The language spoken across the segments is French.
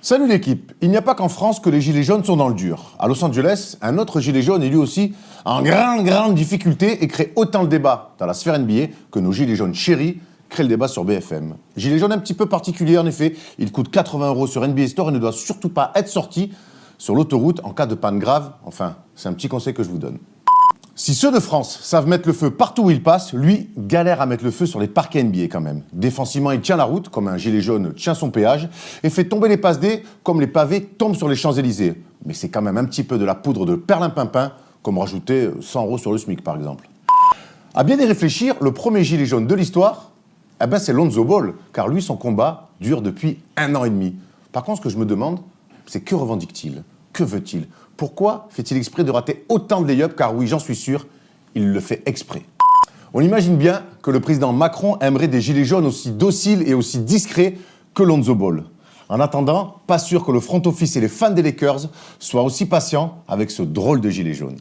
Salut l'équipe. Il n'y a pas qu'en France que les gilets jaunes sont dans le dur. À Los Angeles, un autre gilet jaune est lui aussi en grande difficulté et crée autant le débat dans la sphère NBA que nos gilets jaunes chéris créent le débat sur BFM. Gilet jaune un petit peu particulier en effet. Il coûte 80 € sur NBA Store et ne doit surtout pas être sorti sur l'autoroute en cas de panne grave. Enfin, c'est un petit conseil que je vous donne. Si ceux de France savent mettre le feu partout où ils passent, lui galère à mettre le feu sur les parquets NBA quand même. Défensivement, il tient la route, comme un gilet jaune tient son péage, et fait tomber les passes D comme les pavés tombent sur les Champs-Élysées. Mais c'est quand même un petit peu de la poudre de perlimpinpin, comme rajouter 100 € sur le SMIC par exemple. À bien y réfléchir, le premier gilet jaune de l'histoire, c'est Lonzo Ball, car lui, son combat dure depuis 1 an et demi. Par contre, ce que je me demande, c'est que revendique-t-il ? Que veut-il ? Pourquoi fait-il exprès de rater autant de lay-ups ? Car oui, j'en suis sûr, il le fait exprès. On imagine bien que le président Macron aimerait des gilets jaunes aussi dociles et aussi discrets que Lonzo Ball. En attendant, pas sûr que le front office et les fans des Lakers soient aussi patients avec ce drôle de gilet jaune.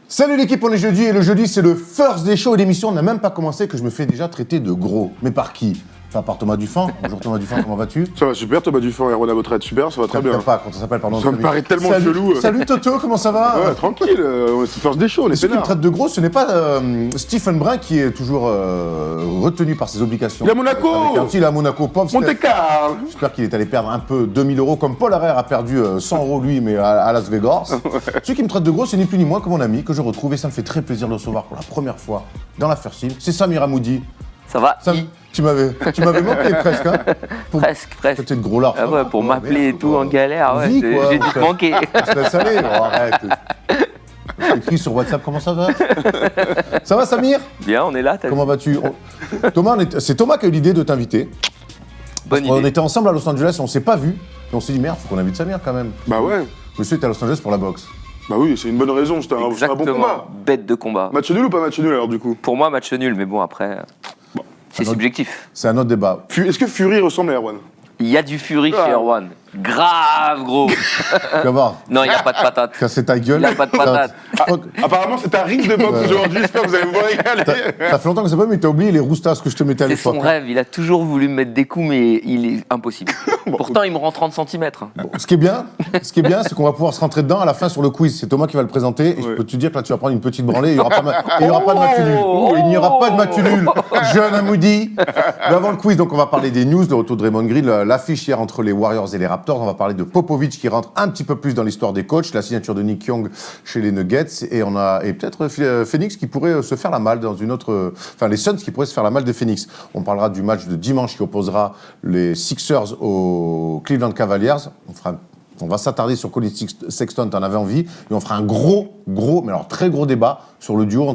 Salut l'équipe, on est jeudi et le jeudi c'est le first day show et l'émission n'a même pas commencé que je me fais déjà traiter de gros. Mais par qui ? Pas par Thomas Dufan. Bonjour Thomas Dufan, comment vas-tu ? Ça va super Thomas Dufan et Erwan Abotrette, super, ça va très bien. Pas quand ça s'appelle, pardon. Ça me paraît tellement salut, chelou. Salut Toto, comment ça va ? Ouais, tranquille, c'est first day show, on est Ceux qui me peinards. traitent de gros, ce n'est pas Stephen Brun qui est toujours retenu par ses obligations. Il est à Monaco. Il est à Monaco, pauvre. Monte-Carlo. J'espère qu'il est allé perdre un peu 2000 € comme Paul Harrer a perdu 100 € lui, mais à Las Vegas. Ceux qui me traitent de gros, c'est ni plus ni moins que mon ami que je retrouve et ça me fait très plaisir de le recevoir pour la première fois dans la First Team. C'est Samir Hamoudi. Ça va Tu m'avais manqué presque, hein. Presque. Peut-être gros large. Ah ouais, pour m'appeler et tout en galère, ouais, Vie, quoi. j'ai dû te manquer. On se laisse aller, oh, arrête. Écris sur WhatsApp, comment ça va ? Ça va Samir ? Bien, on est là, t'as Comment vas-tu ? Thomas, c'est Thomas qui a eu l'idée de t'inviter. Bonne On idée. était ensemble à Los Angeles, on s'est pas vus. Et on s'est dit merde, faut qu'on invite Samir quand même. Bah ouais, Monsieur était à Los Angeles pour la boxe. bah oui, c'est une bonne raison, c'était un bon Exactement, combat. bête de combat. Match nul ou pas match nul alors du coup ? Pour moi, match nul, mais bon, après, c'est subjectif. C'est un autre débat. Est-ce que Fury ressemble à Erwan ? Il y a du Fury chez Erwan. Grave, gros. Tu vas voir, Non, il n'y a pas de patate. casser ta gueule. Il a pas de patate. Apparemment c'est un ring de boxe aujourd'hui, j'espère que vous allez vous régaler. Ça fait longtemps que c'est pas, mais t'as oublié les roustas que je te mettais à C'est l'époque. son rêve, il a toujours voulu me mettre des coups, mais il est impossible. Pourtant, il me rend 30 cm. Bon, ce qui est bien, c'est qu'on va pouvoir se rentrer dedans à la fin sur le quiz. C'est Thomas qui va le présenter et je peux te dire que là tu vas prendre une petite branlée et il n'y aura pas, de match nul. Il n'y aura pas de match nul. Jeune Hamoudi. Mais avant le quiz, donc on va parler des news, le retour de Raymond Green, l'affiche hier entre les Warriors et les Raptors. On va parler de Popovic qui rentre un petit peu plus dans l'histoire des coachs, la signature de Nick Young chez les Nuggets et peut-être Phoenix qui pourrait se faire la malle dans une autre, enfin les Suns qui pourraient se faire la malle de Phoenix. On parlera du match de dimanche qui opposera les Sixers aux Cleveland Cavaliers. On va s'attarder sur Colin Sexton, t'en avais envie, et on fera un gros, mais alors très gros débat sur le duo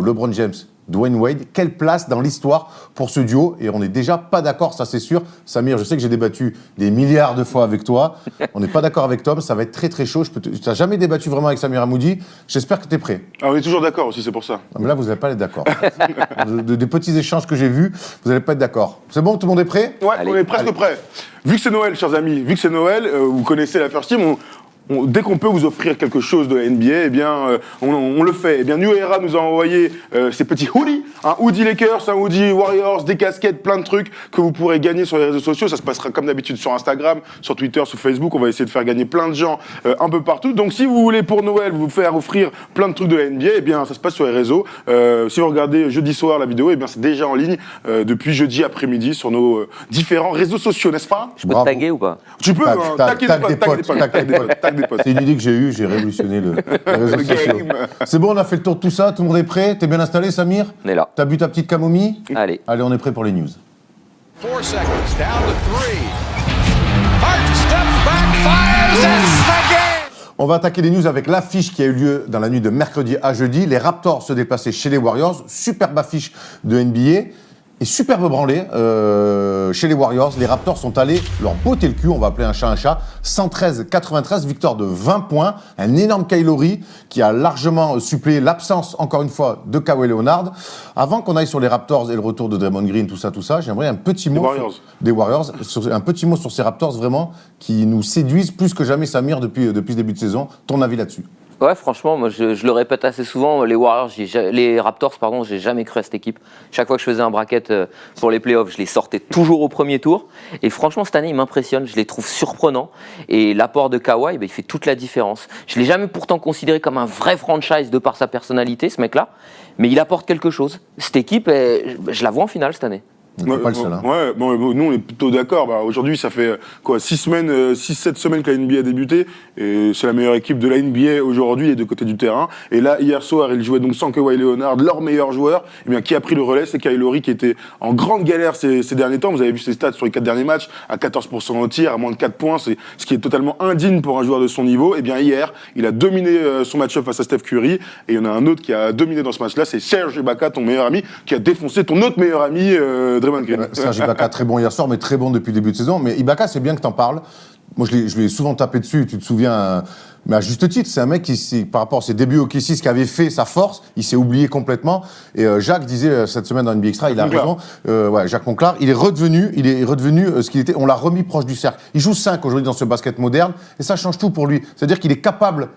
LeBron James, Dwayne Wade. Quelle place dans l'histoire pour ce duo ? Et on n'est déjà pas d'accord, ça c'est sûr. Samir, je sais que j'ai débattu des milliards de fois avec toi. On n'est pas d'accord avec Tom, ça va être très très chaud. Tu n'as jamais débattu vraiment avec Samir Hamoudi. J'espère que tu es prêt. Ah, on est toujours d'accord aussi, c'est pour ça. Non, mais là, vous n'allez pas être d'accord. Des petits échanges que j'ai vus, vous n'allez pas être d'accord. C'est bon, tout le monde est prêt ? Ouais, Allez, on est presque prêts. Vu que c'est Noël, chers amis, vous connaissez la First Team, dès qu'on peut vous offrir quelque chose de NBA, eh bien, on le fait. Eh bien, New Era nous a envoyé ces petits hoodies, un hoodie Lakers, un hoodie Warriors, des casquettes, plein de trucs que vous pourrez gagner sur les réseaux sociaux. Ça se passera comme d'habitude sur Instagram, sur Twitter, sur Facebook. On va essayer de faire gagner plein de gens un peu partout. Donc, si vous voulez pour Noël vous faire offrir plein de trucs de la NBA, eh bien, ça se passe sur les réseaux. Si vous regardez jeudi soir la vidéo, eh bien, c'est déjà en ligne depuis jeudi après-midi sur nos différents réseaux sociaux, n'est-ce pas ? Je peux te taguer ou pas ? Tu peux, Tag des potes. C'est une idée que j'ai eue, j'ai révolutionné les réseaux sociaux. C'est bon, on a fait le tour de tout ça, tout le monde est prêt ? T'es bien installé, Samir ? On est là. T'as bu ta petite camomille ? Allez. Allez, on est prêt pour les news. 4 seconds, down to 3. Hart steps back, fires, it's the game! On va attaquer les news avec l'affiche qui a eu lieu dans la nuit de mercredi à jeudi. Les Raptors se déplaçaient chez les Warriors. Superbe affiche de NBA. Et superbe branlée chez les Warriors. Les Raptors sont allés leur botter le cul, on va appeler un chat, 113-93, victoire de 20 points. Un énorme Kyle Lowry qui a largement suppléé l'absence, encore une fois, de Kawhi Leonard. Avant qu'on aille sur les Raptors et le retour de Draymond Green, tout ça, j'aimerais un petit mot des Warriors, un petit mot sur ces Raptors vraiment qui nous séduisent plus que jamais, Samir, depuis ce début de saison. Ton avis là-dessus? Ouais, franchement, moi je le répète assez souvent, les Raptors, j'ai jamais cru à cette équipe. Chaque fois que je faisais un bracket pour les playoffs, je les sortais toujours au premier tour. Et franchement, cette année, ils m'impressionnent, je les trouve surprenants. Et l'apport de Kawhi, il fait toute la différence. Je l'ai jamais pourtant considéré comme un vrai franchise de par sa personnalité, ce mec-là. Mais il apporte quelque chose. Cette équipe, je la vois en finale cette année. On n'est pas le seul. Hein. Ouais, bon, nous on est plutôt d'accord. Aujourd'hui, ça fait 6-7 semaines que la NBA a débuté. Et c'est la meilleure équipe de la NBA aujourd'hui et de côté du terrain. Et là, hier soir, ils jouaient donc sans Kawhi Leonard, leur meilleur joueur. Et bien, qui a pris le relais, c'est Kyle Lowry qui était en grande galère ces derniers temps. Vous avez vu ses stats sur les 4 derniers matchs, à 14% au tir, à moins de 4 points. C'est ce qui est totalement indigne pour un joueur de son niveau. Et bien, hier, il a dominé son match-up face à Steph Curry. Et il y en a un autre qui a dominé dans ce match-là, c'est Serge Ibaka, ton meilleur ami, qui a défoncé ton autre meilleur ami, Draymond Green. Serge Ibaka, très bon hier soir, mais très bon depuis le début de saison. Mais Ibaka, c'est bien que t'en parles. Moi, je lui ai souvent tapé dessus, tu te souviens, mais à juste titre, c'est un mec qui, par rapport à ses débuts au K6, qui avait fait sa force, il s'est oublié complètement. Et Jacques disait cette semaine dans NBA Extra, il a raison, Jacques Monclar, il est redevenu ce qu'il était, on l'a remis proche du cercle. Il joue 5 aujourd'hui dans ce basket moderne, et ça change tout pour lui. C'est-à-dire qu'il est capable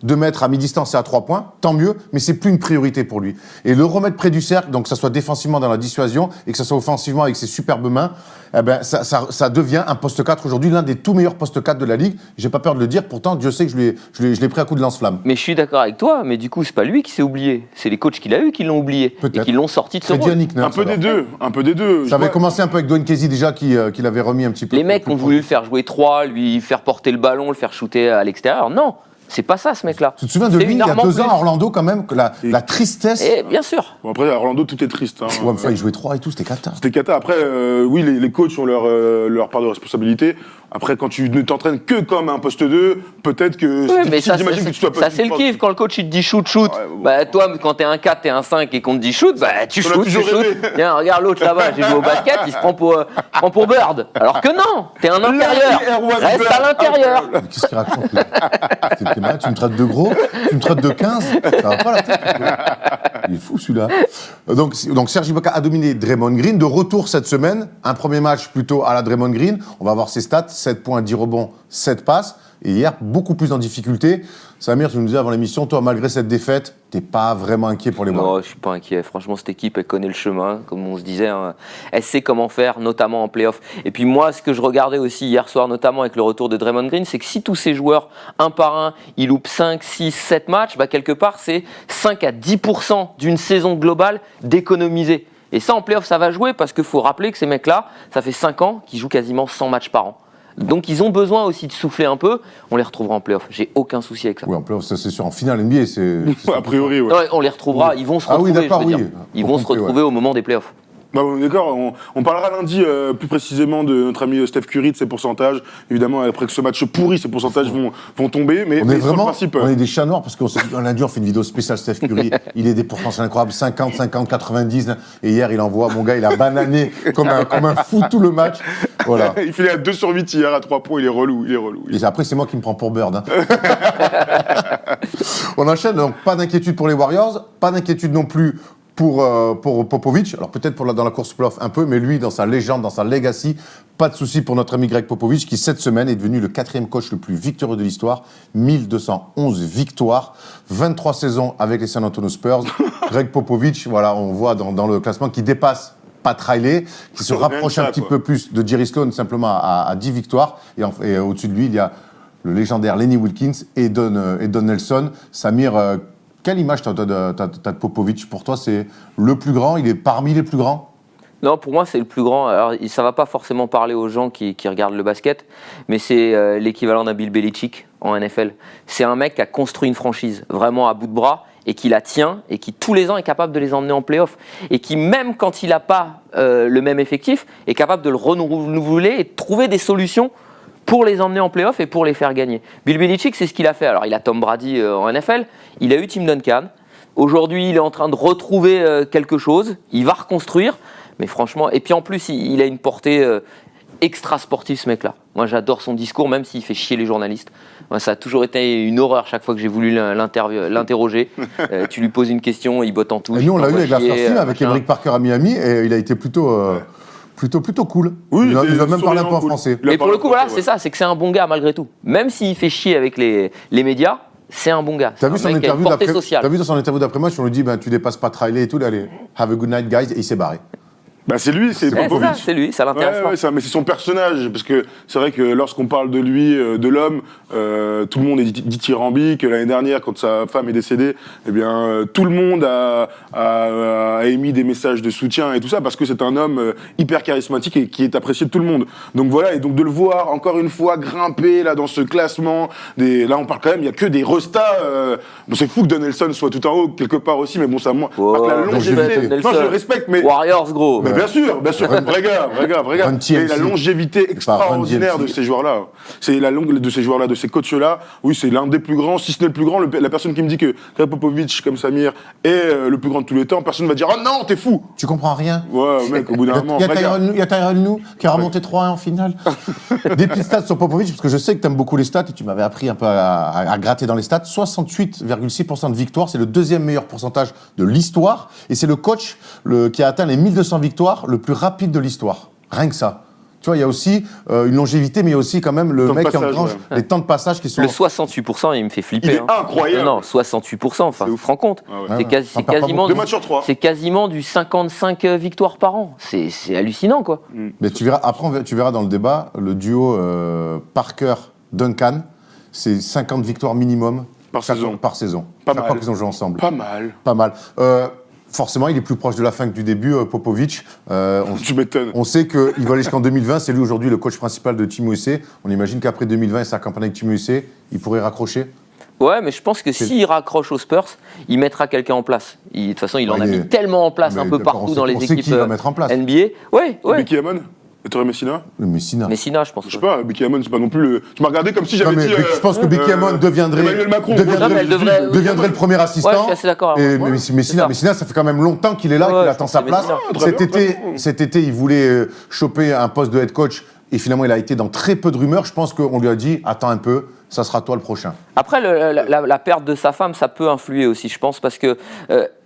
de mettre à mi-distance et à 3 points, tant mieux, mais c'est plus une priorité pour lui. Et le remettre près du cercle, donc que ça soit défensivement dans la dissuasion et que ça soit offensivement avec ses superbes mains, eh ben ça devient un poste 4 aujourd'hui, l'un des tout meilleurs postes 4 de la Ligue. J'ai pas peur de le dire, pourtant Dieu sait que je l'ai pris à coup de lance-flamme. Mais je suis d'accord avec toi, mais du coup c'est pas lui qui s'est oublié, c'est les coachs qu'il a eu qui l'ont oublié et qui l'ont sorti de ce rôle. Un peu des deux. Ça avait commencé un peu avec Dwayne Casey déjà qui l'avait remis un petit peu. Les mecs ont voulu le faire jouer 3, lui faire porter le ballon, le faire shooter à l'extérieur. Non. C'est pas ça, ce mec-là. Tu te souviens de lui, il y a 2 ans à Orlando, quand même, que la tristesse. Et bien sûr. Bon, après, à Orlando, tout est triste. Hein. Ouais, enfin, il jouait 3 et tout, c'était cata. C'était cata. Après, oui, les coachs ont leur part de responsabilité. Après, quand tu ne t'entraînes que comme un poste 2, peut-être que... Oui, mais ça, c'est le kiff. Quand le coach, il te dit shoot. Ouais, bah, toi, quand t'es un 4, t'es un 5 et qu'on te dit shoot, bah, tu shootes. Tiens, regarde l'autre là-bas, j'ai joué au basket, il se prend pour Bird. Alors que non, t'es un intérieur. Reste à l'intérieur. Mais qu'est-ce qu'il raconte, là? Tu me traites de gros, tu me traites de 15, ça va pas la tête. Il est fou, celui-là. Donc Serge Ibaka a dominé Draymond Green. De retour cette semaine, un premier match plutôt à la Draymond Green. On va voir ses stats, 7 points, 10 rebonds, 7 passes. Et hier, beaucoup plus en difficulté. Samir, tu nous disais avant l'émission, toi, malgré cette défaite, t'es pas vraiment inquiet pour les Warriors? Non, je suis pas inquiet. Franchement, cette équipe, elle connaît le chemin, comme on se disait. Hein. Elle sait comment faire, notamment en play-off. Et puis moi, ce que je regardais aussi hier soir, notamment avec le retour de Draymond Green, c'est que si tous ces joueurs, un par un, ils loupent 5, 6, 7 matchs, bah, quelque part, c'est 5 à 10% d'une saison globale d'économiser. Et ça, en play-off, ça va jouer parce qu'il faut rappeler que ces mecs-là, ça fait 5 ans qu'ils jouent quasiment 100 matchs par an. Donc ils ont besoin aussi de souffler un peu. On les retrouvera en play-off. J'ai aucun souci avec ça. Oui, en play-off, ça c'est sûr. En finale NBA, c'est a priori, ouais. Non, on les retrouvera. Ils vont se retrouver. Ah oui, d'accord, oui. Ils vont se retrouver au moment des play-offs. Bah, d'accord, on parlera lundi plus précisément de notre ami Steph Curry, de ses pourcentages. Évidemment, après que ce match pourri, ses pourcentages vont tomber. Mais sur le principe, on est des chats noirs parce qu'on lundi, on fait une vidéo spéciale Steph Curry. Il est des pourcentages incroyables, 50, 50, 90. Et hier, il envoie, mon gars, il a banané comme un fou tout le match. Voilà. Il finit à 2 sur 8 hier à 3 points, il est relou. Et après, c'est moi qui me prends pour Bird. Hein. On enchaîne, donc pas d'inquiétude pour les Warriors, pas d'inquiétude non plus pour Popovic. Alors peut-être dans la course playoff un peu, mais lui, dans sa légende, dans sa legacy, pas de souci pour notre ami Greg Popovich, qui cette semaine est devenu le 4e coach le plus victorieux de l'histoire. 1211 victoires, 23 saisons avec les San Antonio Spurs. Greg Popovich, voilà, on voit dans le classement qu'il dépasse Pat Riley, qui se rapproche un petit peu plus de Jerry Sloan, simplement à 10 victoires. Et au-dessus de lui, il y a le légendaire Lenny Wilkins et Don Nelson. Samir, quelle image t'as de Popovich? Pour toi, c'est le plus grand? Il est parmi les plus grands? Non, pour moi, c'est le plus grand. Alors, ça ne va pas forcément parler aux gens qui regardent le basket, mais c'est l'équivalent d'un Bill Belichick en NFL. C'est un mec qui a construit une franchise vraiment à bout de bras et qui la tient et qui, tous les ans, est capable de les emmener en play-off. Et qui, même quand il n'a pas le même effectif, est capable de le renouveler et de trouver des solutions pour les emmener en play-off et pour les faire gagner. Bill Belichick, c'est ce qu'il a fait. Alors, il a Tom Brady en NFL, il a eu Tim Duncan. Aujourd'hui, il est en train de retrouver quelque chose, il va reconstruire, Mais franchement, et puis en plus, il a une portée extra sportive, ce mec-là. Moi, j'adore son discours, même s'il fait chier les journalistes. Moi, ça a toujours été une horreur chaque fois que j'ai voulu l'interroger. Tu lui poses une question, il botte en touche. Et nous, on l'a eu avec la chier, First Team, avec Emerick Parker à Miami, et il a été plutôt cool. Oui, il a même parlé un peu en cool. français. Il a Et pour parlé le coup, français, voilà, c'est ça, c'est que c'est un bon gars malgré tout. Même s'il fait chier avec les médias, c'est un bon gars. T'as vu C'est un mec qui a une portée sociale. T'as vu dans son interview d'après-match, on lui dit tu dépasses pas Riley et tout, allez, have a good night guys, et il s'est barré. Bah c'est lui, c'est Ouais, Popovic. c'est lui, ça l'intéresse pas. Mais c'est son personnage, parce que c'est vrai que lorsqu'on parle de lui, de l'homme, tout le monde est dithyrambique. L'année dernière, quand sa femme est décédée, eh bien, tout le monde a émis des messages de soutien et tout ça, parce que c'est un homme hyper charismatique et qui est apprécié de tout le monde. Donc voilà, et donc de le voir encore une fois grimper là dans ce classement, là on parle quand même, il y a que des restats. Bon, c'est fou que Don Nelson soit tout en haut quelque part aussi, mais bon, ça moi, Oh, la longévité. Non, je le respecte, mais Warriors, gros. mais bien sûr, vrai gars. Run TMC. Et la longévité extraordinaire Run de ces joueurs-là. C'est de ces joueurs-là, de ces coachs-là. Oui, c'est l'un des plus grands, si ce n'est le plus grand. La personne qui me dit que Greg Popovich, comme Samir, est le plus grand de tous les temps, personne ne va dire « Oh non, t'es fou !» Tu comprends rien. Ouais, mec, au bout d'un moment, Il y vrai gars. a Tyrell Nou qui a remonté 3-1 en finale. Des petites stats sur Popovic, parce que je sais que tu aimes beaucoup les stats et tu m'avais appris un peu à gratter dans les stats. 68,6% de victoires, c'est le deuxième meilleur pourcentage de l'histoire. Et c'est le coach qui a atteint les 1200 victoires le plus rapide de l'histoire. Rien que ça. Tu vois, il y a aussi une longévité, mais il y a aussi quand même le Temps de mec qui passage, engrange les temps de passage qui sont... Le 68%, il me fait flipper. Il est incroyable. Non, 68%, enfin, C'est tu ouf. te rends compte. Ah ouais. C'est Ouais, quasi- ça c'est perd pas quasiment, beaucoup. Deux matchs sur trois. c'est quasiment du 55 victoires par an. C'est hallucinant, quoi. Mais tu verras, après, tu verras dans le débat, le duo Parker-Duncan, c'est 50 victoires minimum Par saison. Par saison. Pas Chaque mal. fois qu'ils ont joué ensemble. Pas mal. Pas mal. Forcément, il est plus proche de la fin que du début, Popovic. Tu m'étonnes. On sait qu'il va aller jusqu'en 2020. C'est lui aujourd'hui le coach principal de Team USA. On imagine qu'après 2020 et sa campagne avec Team USA, il pourrait raccrocher. Ouais, mais je pense que s'il raccroche aux Spurs, il mettra quelqu'un en place. De toute façon, il en a mis tellement en place Mais un peu d'accord, partout on dans sait- les on sait équipes qui va mettre en place. NBA. Ouais. Becky Hammon et Torrey Messina. Messina. Messina, je pense. Je sais pas, Becky Hammon, c'est pas non plus le... Tu m'as regardé comme si Non, j'avais mais dit... je pense que Becky Hammon deviendrait, Emmanuel Macron. Non, mais elle devrait- deviendrait le premier assistant. Ouais, je suis assez d'accord. Et Ouais, c'est Messina, ça. Messina, ça fait quand même longtemps qu'il est là, Ouais, qu'il je attend pense sa que place. Messina. Cet été, il voulait choper un poste de head coach et finalement, il a été dans très peu de rumeurs. Je pense qu'on lui a dit, attends un peu, ça sera toi le prochain. Après, la perte de sa femme, ça peut influer aussi, je pense, parce que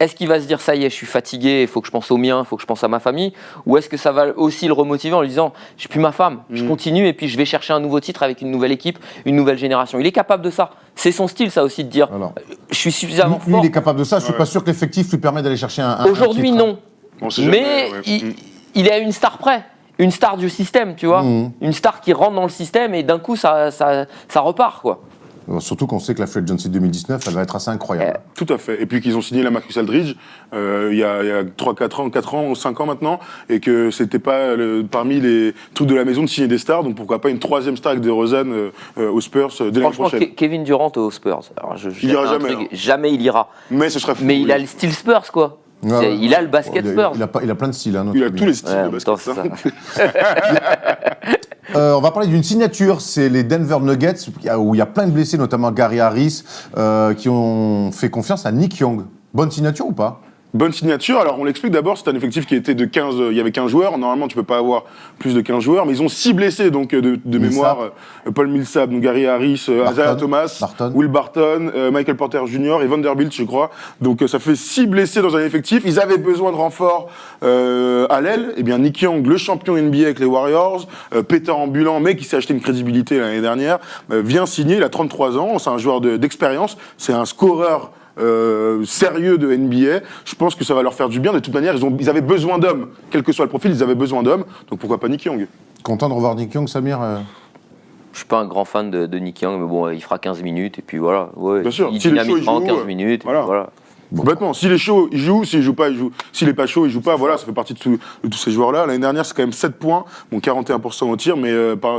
est-ce qu'il va se dire ça y est, je suis fatigué, il faut que je pense au mien, il faut que je pense à ma famille, ou est-ce que ça va aussi le remotiver en lui disant j'ai plus ma femme, je continue et puis je vais chercher un nouveau titre avec une nouvelle équipe, une nouvelle génération. Il est capable de ça. C'est son style, ça aussi, de dire Alors, je suis suffisamment lui, fort. il est capable de ça. Je suis pas sûr que l'effectif lui permet d'aller chercher un Aujourd'hui, titre. non. On sait jamais, Mais ouais. il est à une star près. Une star du système, tu vois. Une star qui rentre dans le système et d'un coup, ça repart, quoi. Surtout qu'on sait que la Free Agency 2019, elle va être assez incroyable. Tout à fait. Et puis qu'ils ont signé la Marcus Aldridge il y a 4 ans ou 5 ans maintenant, et que c'était pas parmi les trucs de la maison de signer des stars, donc pourquoi pas une troisième star avec DeRozan aux Spurs dès l'année Franchement, prochaine. Kevin Durant aux Spurs. Alors, Il ira un jamais, truc, hein. jamais il ira. Mais ce serait fou. Mais il a le style Spurs, quoi. Ouais, ouais. Il a le basket Spurs. Il a plein de styles. Hein, notre Il a ami. tous les styles Ouais, en de même temps, basket. c'est hein. ça. On va parler d'une signature, c'est les Denver Nuggets, où il y a plein de blessés, notamment Gary Harris, qui ont fait confiance à Nick Young. Bonne signature ou pas? Bonne signature. Alors, on l'explique d'abord, c'est un effectif qui était de 15... il y avait 15 joueurs. Normalement, tu peux pas avoir plus de 15 joueurs. Mais ils ont 6 blessés, donc, de mémoire. Paul Millsap, donc Gary Harris, Isaiah Thomas, Barton. Will Barton, Michael Porter Jr. et Vanderbilt, je crois. Donc, ça fait 6 blessés dans un effectif. Ils avaient besoin de renfort à l'aile. Eh bien, Nick Young, le champion NBA avec les Warriors, pétard ambulant, mais qui s'est acheté une crédibilité l'année dernière, vient signer. Il a 33 ans. C'est un joueur d'expérience. C'est un scoreur sérieux de NBA. Je pense que ça va leur faire du bien. De toute manière, ils avaient besoin d'hommes. Quel que soit le profil, ils avaient besoin d'hommes. Donc pourquoi pas Nick Young? Content de revoir Nick Young, Samir Je suis pas un grand fan de Nick Young, mais bon, il fera 15 minutes et puis voilà. Ouais, Bien sûr. Il S'il est chaud, il dynamitera en joue, 15 minutes. Et voilà. puis voilà. Complètement. S'il est chaud, il joue. S'il joue pas, il joue. S'il est pas chaud, il joue pas. Voilà, ça fait partie de tous ces joueurs-là. L'année dernière, c'est quand même 7 points. Bon, 41% au tir, mais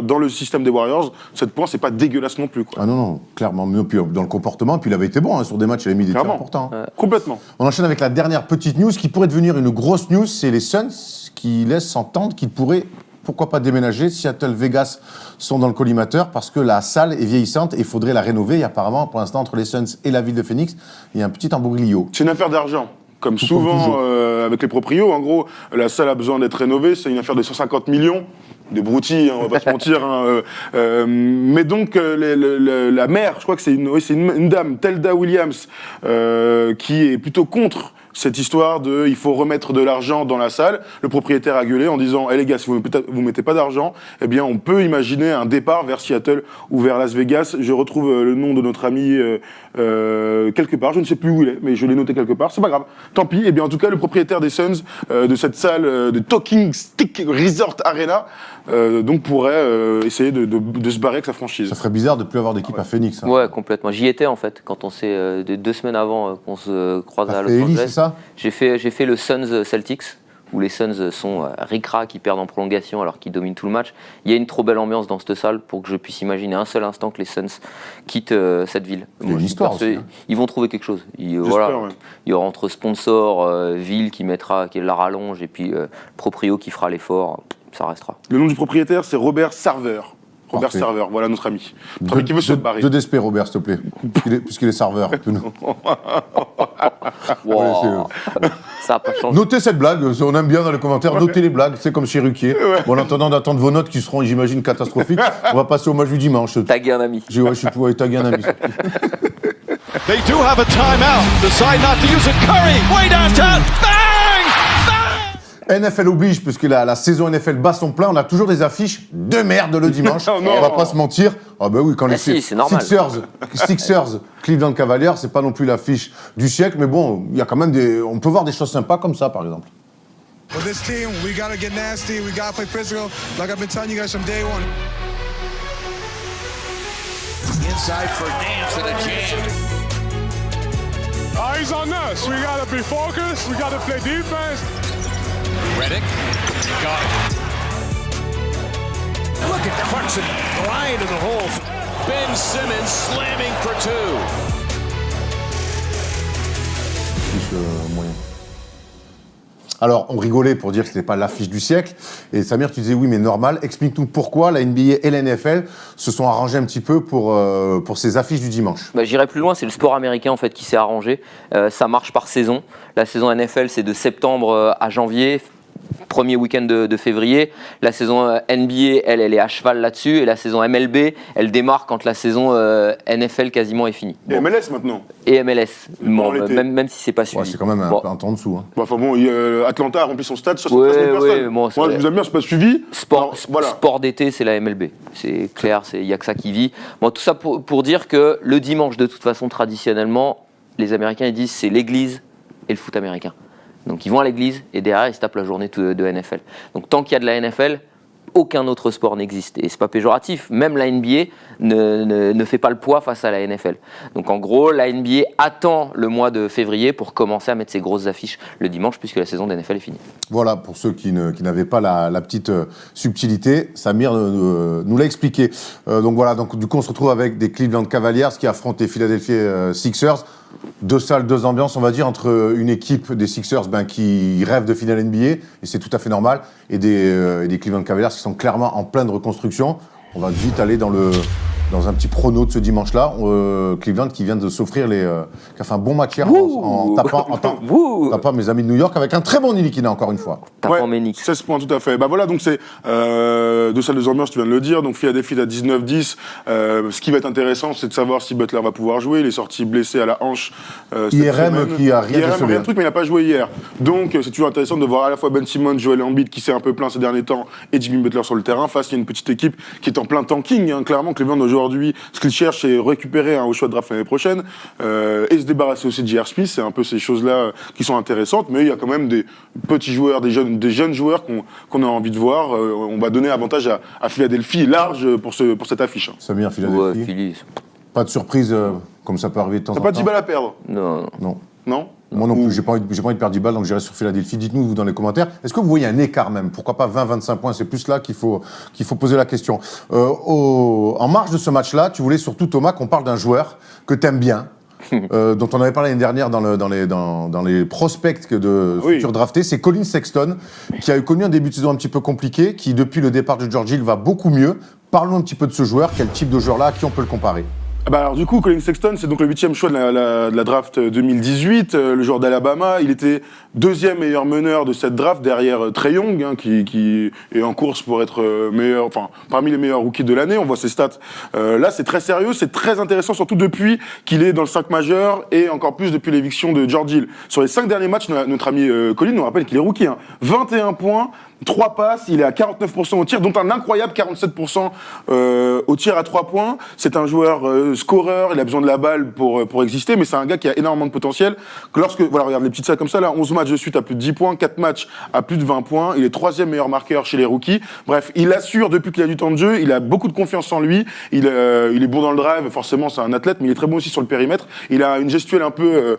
dans le système des Warriors, 7 points, c'est pas dégueulasse non plus, quoi. Ah non, clairement. Mais puis, dans le comportement, puis il avait été bon hein, sur des matchs, il avait mis des tirs Clairement. importants. Complètement. On enchaîne avec la dernière petite news qui pourrait devenir une grosse news, c'est les Suns qui laissent entendre qu'ils pourraient, pourquoi pas déménager. Seattle, Vegas sont dans le collimateur parce que la salle est vieillissante et il faudrait la rénover. Et apparemment, pour l'instant, entre les Suns et la ville de Phoenix, il y a un petit embrouillio. C'est une affaire d'argent. comme Tout souvent toujours. avec les proprios. En gros, la salle a besoin d'être rénovée, c'est une affaire de 150 millions. De broutilles, hein, on va pas se mentir. Hein, mais donc, la mère, je crois que c'est une dame, Telda Williams, qui est plutôt contre cette histoire de il faut remettre de l'argent dans la salle. Le propriétaire a gueulé en disant les gars, si vous mettez pas d'argent, eh bien on peut imaginer un départ vers Seattle ou vers Las Vegas. Je retrouve le nom de notre ami quelque part, je ne sais plus où il est, mais je l'ai noté quelque part, c'est pas grave, tant pis. Eh bien en tout cas, le propriétaire des Suns de cette salle de Talking Stick Resort Arena donc pourrait essayer de se barrer avec sa franchise. Ça ferait bizarre de plus avoir d'équipe à Phoenix. Hein. Ouais, complètement. J'y étais en fait, quand on s'est 2 semaines avant qu'on se croisait à Los Eli, Angeles. c'est ça? J'ai fait le Suns Celtics, où les Suns sont ric-rac, qui perdent en prolongation alors qu'ils dominent tout le match. Il y a une trop belle ambiance dans cette salle pour que je puisse imaginer un seul instant que les Suns quittent cette ville. Il y a une histoire aussi. Hein. Ils vont trouver quelque chose. J'espère, ouais. Il y aura entre sponsors, ville qui la rallonge, et puis proprio qui fera l'effort. Ça restera. Le nom du propriétaire, c'est Robert Sarver. Robert Parfait. Sarver, voilà notre ami. Notre ami qui veut se barrer. Deux d'espé, Robert, s'il te plaît. Puisqu'il est serveur. Wow. Ça n'a pas changé. Notez cette blague, on aime bien dans les commentaires, notez les blagues, c'est comme chez Ruquier. Bon, en attendant d'attendre vos notes qui seront, j'imagine, catastrophiques, on va passer au match du dimanche. Taguer un ami. Je suis pour taguer un ami. They do have a timeout. Decide not to use it. Curry, way downtown. Bang! NFL oblige, puisque la saison NFL bat son plein, on a toujours des affiches de merde le dimanche. Oh non. On va pas se mentir. Ah bah oui, quand les si, c'est normal. Sixers, Cleveland Cavaliers, c'est pas non plus l'affiche du siècle, mais bon, il y a quand même on peut voir des choses sympas comme ça, par exemple. With this team, we gotta get nasty, we gotta play physical, like I've been telling you guys from day one. Inside for Nance and a jam. Eyes on us. We gotta be focused. We gotta play defense. Redick. Got it. Look at Clarkson flying to the hole. Ben Simmons slamming for two. Moyen. Alors, on rigolait pour dire que ce n'était pas l'affiche du siècle. Et Samir, tu disais oui, mais normal. Explique-nous pourquoi la NBA et la NFL se sont arrangés un petit peu pour ces affiches du dimanche. J'irai plus loin, c'est le sport américain en fait qui s'est arrangé. Ça marche par saison. La saison NFL, c'est de septembre à janvier. Premier week-end de février. La saison NBA, elle est à cheval là-dessus. Et la saison MLB, elle démarre quand la saison NFL quasiment est finie. Et MLS maintenant. Et MLS, l'été. même si c'est pas suivi. Ouais, c'est quand même un temps en dessous. Hein. Bon, enfin bon, Atlanta a rempli son stade, 75 000 personnes. bon, Moi, je vous aime bien, c'est pas suivi. Sport d'été, c'est la MLB. C'est clair, il n'y a que ça qui vit. Bon, tout ça pour dire que le dimanche, de toute façon, traditionnellement, les Américains ils disent c'est l'église et le foot américain. Donc ils vont à l'église et derrière ils se tapent la journée de NFL. Donc tant qu'il y a de la NFL, aucun autre sport n'existe. Et c'est pas péjoratif, même la NBA ne fait pas le poids face à la NFL. Donc en gros, la NBA attend le mois de février pour commencer à mettre ses grosses affiches le dimanche puisque la saison de NFL est finie. Voilà, pour ceux qui n'avaient pas la petite subtilité, Samir nous l'a expliqué. Donc voilà, du coup on se retrouve avec des Cleveland Cavaliers qui affrontent les Philadelphia Sixers. Deux salles, deux ambiances, on va dire, entre une équipe des Sixers qui rêve de finale NBA, et c'est tout à fait normal, et des Cleveland Cavaliers qui sont clairement en pleine reconstruction. On va vite aller dans un petit prono de ce dimanche-là. Cleveland qui vient de s'offrir qui a fait un bon match hier en tapant mes amis de New York avec un très bon Nilikina, encore une fois. Tapant Ménix. 16 points, tout à fait. Bah voilà, donc c'est deux salles de ambiance, tu viens de le dire. Donc Philadelphie à 19-10. Ce qui va être intéressant, c'est de savoir si Butler va pouvoir jouer. Il est sorti blessé à la hanche. IRM qui a rien IRM, décelé. rien de truc, mais il n'a pas joué hier. Donc c'est toujours intéressant de voir à la fois Ben Simmons, Joel Embiid qui s'est un peu plaint ces derniers temps et Jimmy Butler sur le terrain face à une petite équipe qui est en plein tanking. Hein. Clairement, Cleveland aujourd'hui, ce qu'il cherche, c'est récupérer au choix de draft l'année prochaine et se débarrasser aussi de J.R. Smith. C'est un peu ces choses-là qui sont intéressantes, mais il y a quand même des petits joueurs, des jeunes joueurs qu'on a envie de voir. On va donner avantage à Philadelphie large pour cette affiche. Hein. Samir, Philadelphie. Ouais, Philly. Pas de surprise, comme ça peut arriver de temps en T'as temps. pas 10 balles à perdre? Non. Non. Moi non plus, j'ai pas envie de perdre 10 balles, donc j'irai sur Philadelphie. Dites-nous vous dans les commentaires, est-ce que vous voyez un écart même? Pourquoi pas 20-25 points? C'est plus là qu'il faut poser la question. En marge de ce match-là, tu voulais surtout, Thomas, qu'on parle d'un joueur que t'aimes bien, dont on avait parlé l'année dernière dans les prospects de futurs draftés. C'est Colin Sexton, qui a connu un début de saison un petit peu compliqué, qui depuis le départ de George Hill va beaucoup mieux. Parlons un petit peu de ce joueur. Quel type de joueur-là, à qui on peut le comparer? Bah alors du coup, Colin Sexton, c'est donc le 8e choix de la draft 2018, le joueur d'Alabama. Il était 2e meilleur meneur de cette draft derrière Trae Young, hein, qui est en course pour être meilleur, enfin parmi les meilleurs rookies de l'année. On voit ses stats. Là, c'est très sérieux, c'est très intéressant, surtout depuis qu'il est dans le 5 majeur et encore plus depuis l'éviction de George Hill. Sur les 5 derniers matchs, notre ami Colin nous rappelle qu'il est rookie. 21 points. 3 passes, il est à 49% au tir, dont un incroyable 47% au tir à 3 points. C'est un joueur scoreur, il a besoin de la balle pour exister, mais c'est un gars qui a énormément de potentiel. Voilà, regarde les petites stats comme ça, là, 11 matchs de suite à plus de 10 points, 4 matchs à plus de 20 points. Il est 3e meilleur marqueur chez les rookies. Bref, il assure depuis qu'il a du temps de jeu, il a beaucoup de confiance en lui, il est bon dans le drive, forcément c'est un athlète, mais il est très bon aussi sur le périmètre. Il a une gestuelle un peu...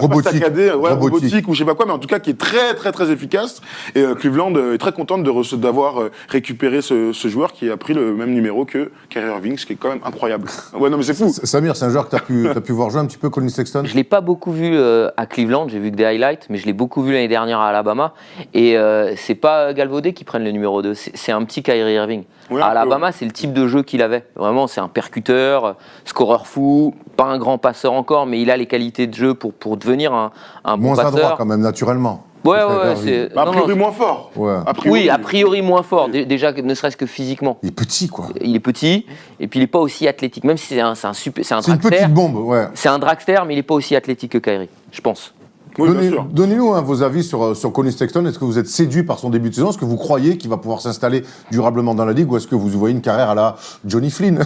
robotique, pas saccadé, ouais, robotique ou je sais pas quoi, mais en tout cas qui est très très très efficace. Et Cleveland est très contente d'avoir récupéré ce joueur qui a pris le même numéro que Kyrie Irving, ce qui est quand même incroyable. Ouais, non mais c'est fou. Samir, c'est un joueur que t'as pu voir jouer un petit peu, Colin Sexton. Je l'ai pas beaucoup vu à Cleveland, j'ai vu que des highlights, mais je l'ai beaucoup vu l'année dernière à Alabama. Et c'est pas Galvaudé qui prenne le numéro 2, c'est un petit Kyrie Irving. Ouais, à Alabama, c'est le type de jeu qu'il avait. Vraiment, c'est un percuteur, scoreur fou, pas un grand passeur encore, mais il a les qualités de jeu pour devenir un bon Moins passeur. adroit quand même, naturellement. Ouais, c'est... A priori moins fort. Ouais. Oui, a priori moins fort, déjà ne serait-ce que physiquement. Il est petit, quoi. Il est petit, et puis il est pas aussi athlétique, même si c'est un C'est une dragster. petite bombe, ouais. C'est un dragster, mais il est pas aussi athlétique que Kyrie, je pense. Oui, bien sûr. Donnez-nous vos avis sur Colin Sexton. Est-ce que vous êtes séduit par son début de saison? Est-ce que vous croyez qu'il va pouvoir s'installer durablement dans la ligue? Ou est-ce que vous voyez une carrière à la Johnny Flynn?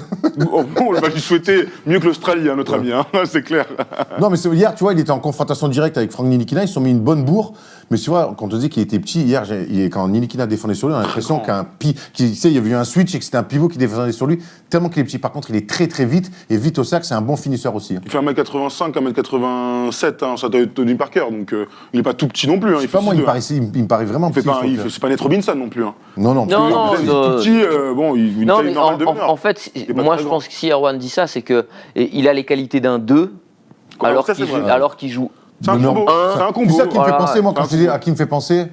On va lui souhaiter mieux que l'Australie, hein, notre ami, hein, c'est clair. Non, mais hier, tu vois, il était en confrontation directe avec Frank Ntilikina. Ils se sont mis une bonne bourre. Mais tu vois, quand on te dit qu'il était petit, hier, quand Ntilikina défendait sur lui, on a l'impression il y avait eu un switch et que c'était un pivot qui défendait sur lui, tellement qu'il est petit. Par contre, il est très très vite et vite au sac. C'est un bon finisseur aussi. Il fait 1m85, 1m87, hein, ça doit être Tony Parker, donc il est pas tout petit non plus. Hein, Je sais pas, moi, il me paraît vraiment petit. C'est pas Nate Robinson non plus. Hein. Non. Il est tout petit, bon, il Non, taille mais normale de meneur. en fait, pas moi très je grand. pense que si Erwan dit ça, c'est que il a les qualités d'un 2, alors ça, c'est vrai. qu'il joue. C'est un Non. combo. C'est un Tu combo. sais à qui me fait Voilà. penser, moi, quand je dis à qui me fait penser,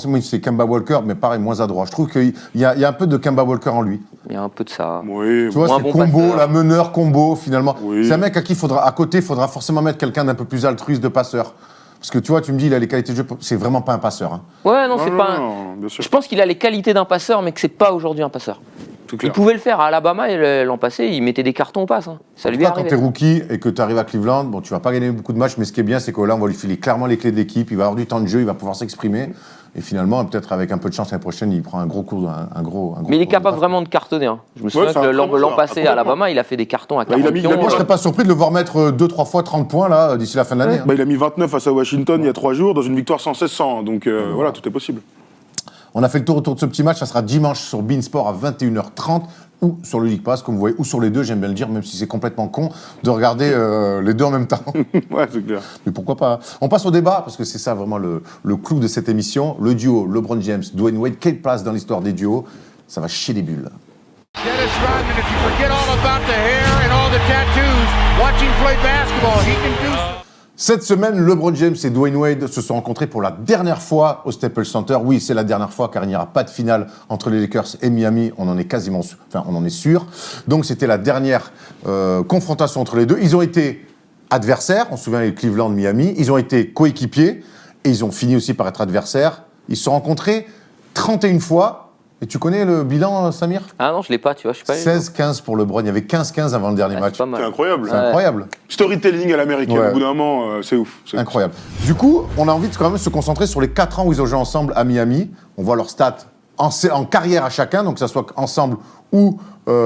moi, c'est Kemba Walker, mais pareil, moins adroit. Je trouve qu'il y a un peu de Kemba Walker en lui. Il y a un peu de ça. Oui, Tu vois, Moins c'est bon combo, passeur. la meneur, combo, finalement. Oui. C'est un mec à côté, il faudra forcément mettre quelqu'un d'un peu plus altruiste de passeur. Parce que tu vois, tu me dis, il a les qualités de jeu, c'est vraiment pas un passeur. Hein. Ouais, non, c'est pas. non, bien sûr. Je pense qu'il a les qualités d'un passeur, mais que c'est pas aujourd'hui un passeur. C'est Il clair. pouvait le faire à Alabama et l'an passé, il mettait des cartons au pass. Hein. Ça lui est Toi, quand t'es arrivé. rookie et que tu arrives à Cleveland, bon, tu vas pas gagner beaucoup de matchs, mais ce qui est bien, c'est que là, on va lui filer clairement les clés de l'équipe, il va avoir du temps de jeu, il va pouvoir s'exprimer. Et finalement, peut-être avec un peu de chance l'année prochaine, il prend un gros coup, un gros. Mais il est coup de capable draft. vraiment de cartonner. Hein. Je me souviens c'est un que très bon l'an joueur, passé complètement. à Alabama, il a fait des cartons à Bah, il a 40 mis- pions. il a mis- Moi, je serais pas surpris de le voir mettre 2-3 fois 30 points là, d'ici la fin de l'année. hein. Bah, il a mis 29 face à Washington il y a 3 jours dans une victoire 116-100. Donc voilà, tout est possible. On a fait le tour autour de ce petit match, ça sera dimanche sur Beansport à 21h30 ou sur le League Pass, comme vous voyez, ou sur les deux, j'aime bien le dire, même si c'est complètement con de regarder les deux en même temps. Ouais, c'est clair. Mais pourquoi pas. On passe au débat, parce que c'est ça vraiment le clou de cette émission. Le duo LeBron James, Dwayne Wade, quelle place dans l'histoire des duos? Ça va chier des bulles. Dennis Rodman, if you forget all about the hair and all the tattoos, watching play basketball, he can do. Cette semaine, LeBron James et Dwayne Wade se sont rencontrés pour la dernière fois au Staples Center. Oui, c'est la dernière fois car il n'y aura pas de finale entre les Lakers et Miami. On en est sûr. Donc c'était la dernière confrontation entre les deux. Ils ont été adversaires. On se souvient avec Cleveland-Miami. Ils ont été coéquipiers et ils ont fini aussi par être adversaires. Ils se sont rencontrés 31 fois. Et tu connais le bilan, Samir? Ah non, je l'ai pas, tu vois, je suis pas. 16-15 pour LeBron. Il y avait 15-15 avant le dernier match. C'est pas mal. C'est incroyable. C'est incroyable. Storytelling à l'américaine, Ouais. au bout d'un moment, c'est ouf. C'est Incroyable. Du coup, on a envie de quand même se concentrer sur les 4 ans où ils ont joué ensemble à Miami. On voit leurs stats en carrière à chacun, donc que ça soit ensemble ou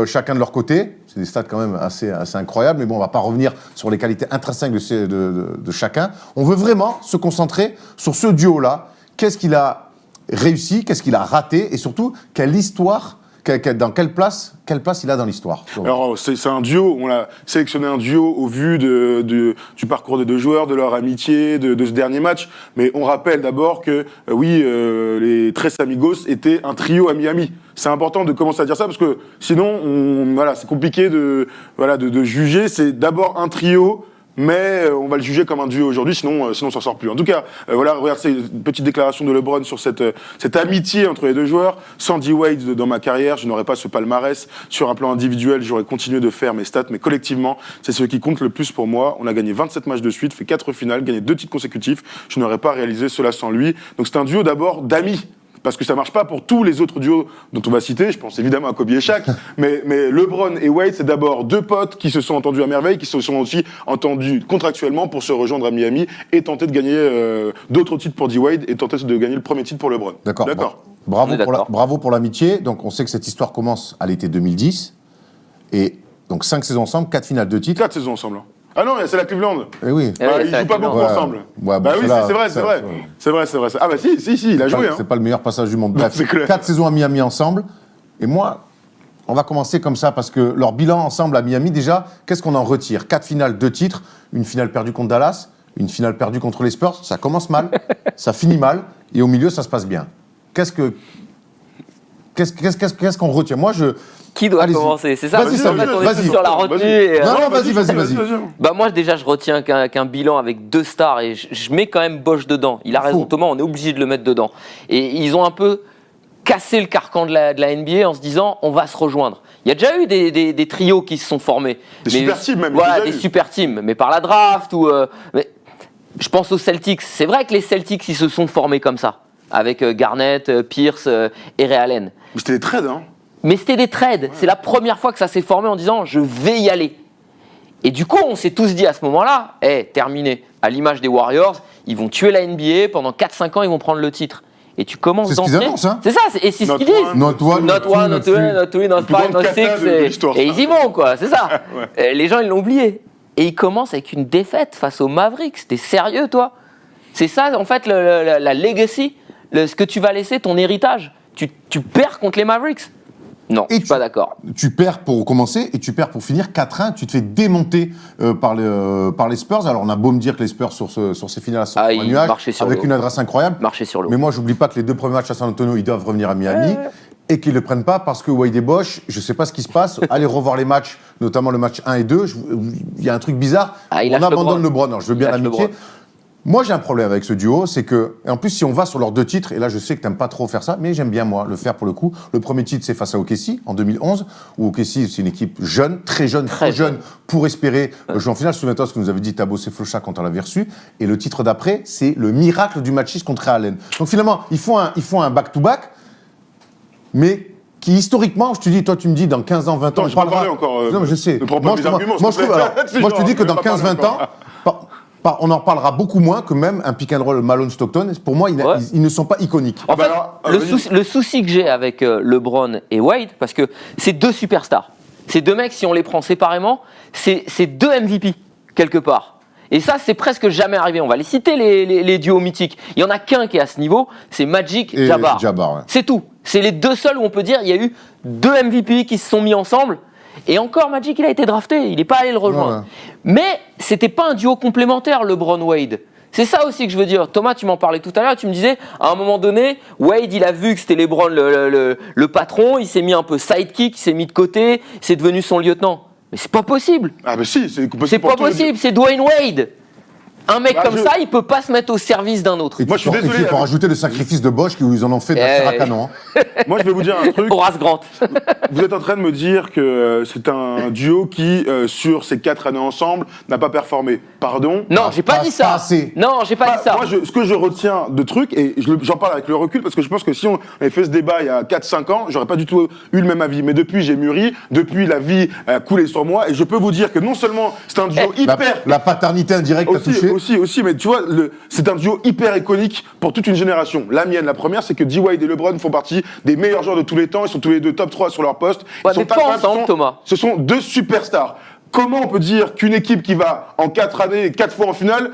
chacun de leur côté. C'est des stats quand même assez incroyables, mais bon, on va pas revenir sur les qualités intrinsèques de chacun. On veut vraiment se concentrer sur ce duo-là. Qu'est-ce qu'il a réussi, qu'est-ce qu'il a raté, et surtout, quelle histoire, dans quelle place il a dans l'histoire. Alors, c'est un duo. On a sélectionné un duo au vu du parcours des deux joueurs, de leur amitié, de ce dernier match. Mais on rappelle d'abord que, les Tres Amigos étaient un trio à Miami. C'est important de commencer à dire ça parce que sinon, c'est compliqué de juger. C'est d'abord un trio mais on va le juger comme un duo aujourd'hui, sinon on s'en sort plus. En tout cas, voilà, regarde, c'est une petite déclaration de LeBron sur cette amitié entre les deux joueurs. Sans D-Wade dans ma carrière, je n'aurais pas ce palmarès. Sur un plan individuel, j'aurais continué de faire mes stats, mais collectivement, c'est ce qui compte le plus pour moi. On a gagné 27 matchs de suite, fait 4 finales, gagné 2 titres consécutifs. Je n'aurais pas réalisé cela sans lui. Donc c'est un duo d'abord d'amis. Parce que ça marche pas pour tous les autres duos dont on va citer, je pense évidemment à Kobe et Shaq, mais LeBron et Wade, c'est d'abord 2 potes qui se sont entendus à merveille, qui se sont aussi entendus contractuellement pour se rejoindre à Miami et tenter de gagner d'autres titres pour D-Wade et tenter de gagner le premier titre pour LeBron. D'accord. Bravo pour l'amitié. Donc on sait que cette histoire commence à l'été 2010, et donc 5 saisons ensemble, 4 finales, 2 titres. 4 saisons ensemble. Ah non, c'est la Cleveland. Eh oui. Ils jouent pas beaucoup ensemble. Ouais, bah oui, c'est vrai. C'est vrai. Ah bah si, il a joué. C'est pas le meilleur passage du monde. Bref, c'est clair. 4 saisons à Miami ensemble. Et moi, on va commencer comme ça, parce que leur bilan ensemble à Miami, déjà, qu'est-ce qu'on en retire ? 4 finales, 2 titres, une finale perdue contre Dallas, une finale perdue contre les Spurs. Ça commence mal, ça finit mal, et au milieu, ça se passe bien. Qu'est-ce qu'on retient ? Moi, Qui doit commencer ? C'est ça, vas-y, on est tous sur la retenue. Non, vas-y. Bah moi déjà je retiens qu'un bilan avec 2 stars, et je mets quand même Bosch dedans. Il a raison Thomas, on est obligé de le mettre dedans. Et ils ont un peu cassé le carcan de la NBA en se disant on va se rejoindre. Il y a déjà eu des trios qui se sont formés. Super teams même. Voilà, des super teams, mais par la draft ou. Mais je pense aux Celtics. C'est vrai que les Celtics ils se sont formés comme ça, avec Garnett, Pierce et Ray Allen. Mais c'était des trades, hein. Mais c'était des trades. Ouais. C'est la première fois que ça s'est formé en disant je vais y aller. Et du coup, on s'est tous dit à ce moment-là, terminé. À l'image des Warriors, ils vont tuer la NBA, pendant 4-5 ans, ils vont prendre le titre. Et tu commences d'entrer. C'est ce qu'ils annoncent, hein. C'est ça, et c'est ce qu'ils disent. Not one, not two, not five, not six. Et ils y vont, quoi, c'est ça. Ouais. Les gens, ils l'ont oublié. Et ils commencent avec une défaite face aux Mavericks. T'es sérieux, toi ? C'est ça, en fait, la legacy, ce que tu vas laisser, ton héritage. Tu perds contre les Mavericks ? Non, je suis pas d'accord. Tu perds pour commencer et tu perds pour finir 4-1. Tu te fais démonter par les Spurs. Alors, on a beau me dire que les Spurs, sur ces finales, sont un nuage, avec une adresse incroyable. Marcher sur l'eau. Mais moi, j'oublie pas que les 2 premiers matchs à San Antonio, ils doivent revenir à Miami. Et qu'ils ne le prennent pas parce que Wade et Bosch, je ne sais pas ce qui se passe. Allez revoir les matchs, notamment le match 1 et 2. Il y a un truc bizarre. On abandonne LeBron. Alors, je veux bien l'amitié. Moi, j'ai un problème avec ce duo, c'est que, et en plus, si on va sur leurs 2 titres, et là, je sais que tu n'aimes pas trop faire ça, mais j'aime bien, moi, le faire pour le coup. Le premier titre, c'est face à OKC, en 2011, où OKC, c'est une équipe jeune, très jeune, pour espérer jouer en finale. Souviens-toi ce que nous avait dit Thabo Sefolosha quand on l'avait reçu. Et le titre d'après, c'est le miracle du match 6 contre Ray Allen. Donc, finalement, ils font un back-to-back, mais qui, historiquement, je te dis, toi, tu me dis, dans 15 ans, 20 ans, on parlera encore. Non, mais je sais. Ne prends pas mes arguments, moi, je te dis que dans 15-20 ans, on en parlera beaucoup moins que même un pick and roll Malone-Stockton. Pour moi, ils ne sont pas iconiques. En fait, le souci que j'ai avec LeBron et Wade, parce que c'est 2 superstars. Ces 2 mecs, si on les prend séparément, c'est 2 MVP, quelque part. Et ça, c'est presque jamais arrivé. On va les citer, les duos mythiques. Il y en a qu'un qui est à ce niveau, c'est Magic et Jabbar. Ouais. C'est tout. C'est les 2 seuls où on peut dire il y a eu 2 MVP qui se sont mis ensemble. Et encore, Magic, il a été drafté, il n'est pas allé le rejoindre. Ouais. Mais c'était pas un duo complémentaire, LeBron-Wade. C'est ça aussi que je veux dire. Thomas, tu m'en parlais tout à l'heure, tu me disais, à un moment donné, Wade, il a vu que c'était LeBron le patron, il s'est mis un peu sidekick, il s'est mis de côté, c'est devenu son lieutenant. Mais c'est pas possible. Ah mais si, c'est possible. C'est pas possible, c'est Dwayne Wade. Un mec ça, il peut pas se mettre au service d'un autre. Et moi, je suis désolé. Pour rajouter le sacrifice de Bosch, où ils en ont fait de la chair à canon. Moi, je vais vous dire un truc. Horace Grant. Vous êtes en train de me dire que c'est un duo qui, sur ces 4 années ensemble, n'a pas performé. Pardon ? Non, j'ai pas dit ça. Non, j'ai pas dit ça. Moi, ce que je retiens de trucs, et j'en parle avec le recul, parce que je pense que si on avait fait ce débat il y a 4-5 ans, j'aurais pas du tout eu le même avis. Mais depuis, j'ai mûri. Depuis, la vie a coulé sur moi. Et je peux vous dire que non seulement c'est un duo hyper... La paternité indirecte a touché. Aussi, mais tu vois, c'est un duo hyper iconique pour toute une génération. La mienne, la première, c'est que D-Wade et LeBron font partie des meilleurs joueurs de tous les temps. Ils sont tous les 2 top 3 sur leur poste. Ils sont pas ensemble, Thomas. Ce sont 2 superstars. Comment on peut dire qu'une équipe qui va en 4 années, 4 fois en finale,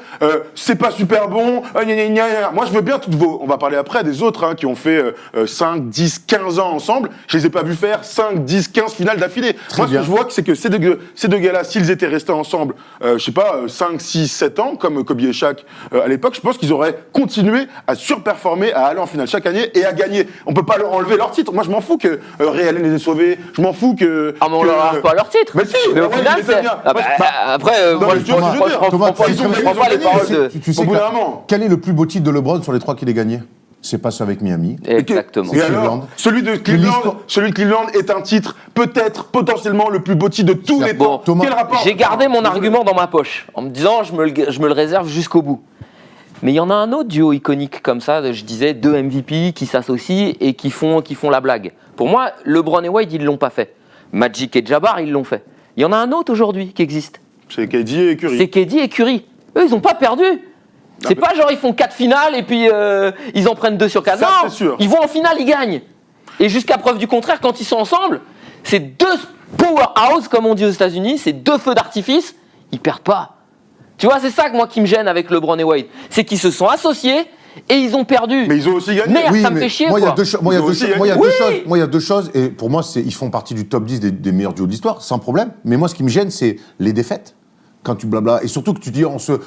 c'est pas super bon, Moi, je veux bien toutes vos... On va parler après des autres qui ont fait 5, 10, 15 ans ensemble. Je les ai pas vus faire 5, 10, 15 finales d'affilée. Moi, ce que je vois, c'est que ces deux gars-là, s'ils étaient restés ensemble, je sais pas, 5, 6, 7 ans, comme Kobe et Shaq à l'époque, je pense qu'ils auraient continué à surperformer, à aller en finale chaque année et à gagner. On peut pas leur enlever leur titre. Moi, je m'en fous que Ray Allen les ait sauvés. Je m'en fous que... Ah, mais on leur enlève pas leur titre. Mais si, mais au final, ça vient. Après, moi, je Thomas, prends pas ils ont les gagné, paroles de... Tu sais Au bout d'un moment. quel est le plus beau titre de LeBron sur les 3 qu'il ait gagnés? C'est pas celui avec Miami. Exactement. Et Cleveland. alors, celui de Cleveland est un titre, peut-être, potentiellement, le plus beau titre de tous les temps. Thomas, Quel rapport? J'ai gardé mon argument dans ma poche, en me disant, je me le réserve jusqu'au bout. Mais il y en a un autre duo iconique comme ça, je disais, 2 MVP qui s'associent et qui font la blague. Pour moi, LeBron et Wade, ils ne l'ont pas fait. Magic et Jabbar, ils l'ont fait. Il y en a un autre aujourd'hui qui existe. C'est KD et Curry. C'est KD et Curry. Eux, ils n'ont pas perdu. C'est pas genre ils font 4 finales et puis ils en prennent 2 sur 4. Ça, Non, c'est sûr. ils vont en finale, ils gagnent. Et jusqu'à preuve du contraire, quand ils sont ensemble, c'est 2 powerhouse, comme on dit aux États-Unis, c'est 2 feux d'artifice, ils perdent pas. Tu vois, c'est ça que moi qui me gêne avec LeBron et Wade. C'est qu'ils se sont associés et ils ont perdu. Mais ils ont aussi gagné. Merde, ça me fait chier. Moi, il y a quoi. deux choses. Moi, il y a Ils ont deux aussi choses. Moi, il y a gagné. deux choses. Oui. Moi, il y a 2 choses. Et pour moi, ils font partie du top 10 des meilleurs duos de l'histoire, sans problème. Mais moi, ce qui me gêne, c'est les défaites. Quand tu blabla, et surtout que tu dis,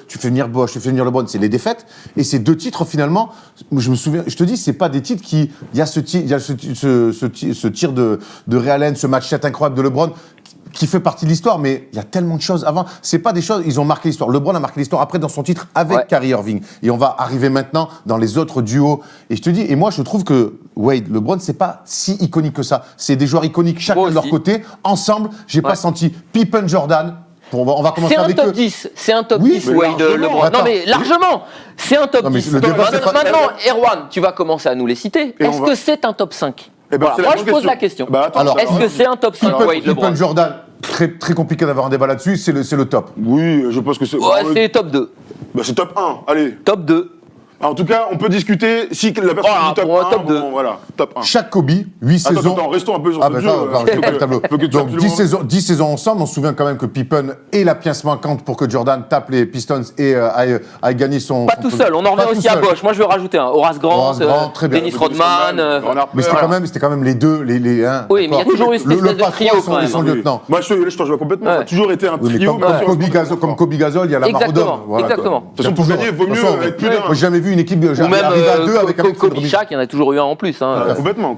tu fais venir Bosch, tu fais venir LeBron, c'est les défaites. Et ces 2 titres, finalement, je me souviens, je te dis, c'est pas des titres qui, il y a ce tir de Ray Allen, ce match 7 incroyable de LeBron, qui fait partie de l'histoire, mais il y a tellement de choses avant. C'est pas des choses, ils ont marqué l'histoire. LeBron a marqué l'histoire après dans son titre avec Kyrie Irving. Et on va arriver maintenant dans les autres duos. Et je te dis, et moi, je trouve que Wade, LeBron, c'est pas si iconique que ça. C'est des joueurs iconiques, chacun de leur côté. Ensemble, j'ai pas senti Pippen, Jordan. On va commencer C'est un avec top eux. 10, c'est un top Oui, 10, mais Wade, largement, LeBron. attends. Non mais largement, c'est un top Non, mais 10. le débat, c'est pas- Maintenant, Erwan, tu vas commencer à nous les citer. Et Est-ce on va- que c'est un top 5? Eh ben, Voilà, c'est la moi bonne je pose question. la question. Bah, attends, Alors, Est-ce que c'est un top 5, Wade, Pippen, LeBron? Jordan, très compliqué d'avoir un débat là-dessus, c'est le top. Oui, je pense que c'est. Ouais, c'est top 2. Bah, c'est top 1. Allez. Top 2. En tout cas, on peut discuter si la personne Voilà, dit top pour un 1. top 2. Bon, voilà, top 1. Chaque Kobe, 8 Attends, saisons. attends, restons un peu sur Ah ce bah duo. attends, j'ai pas le tableau. Faut que tu Donc absolument- 10 saisons ensemble, on se souvient quand même que Pippen est la pièce manquante pour que Jordan tape les Pistons et aille gagner son... Pas son tout premier- seul, on en Pas revient tout aussi à seul. Bosch. Moi je veux rajouter un Horace Grant, Horace Grant, très bien. Dennis Rodman. Mais c'était quand même les deux, hein, Oui, mais il y a d'accord. toujours eu cette espèce de patron trio, et son- quand et même. son lieutenant. Moi, je te rejoins complètement. Ouais. Ça a toujours été un Oui, mais trio. comme, mais comme c'est- Kobe Gasol, il y a la Exactement, Marodome. Voilà, quoi. exactement. De toute façon, Il y a pour toujours- gagner, il vaut de toute façon, mieux être plus d'un. Moi, j'ai jamais vu une équipe Ou même arriver à 2 avec un Kobe Shaq, il y en a toujours eu un en plus. hein.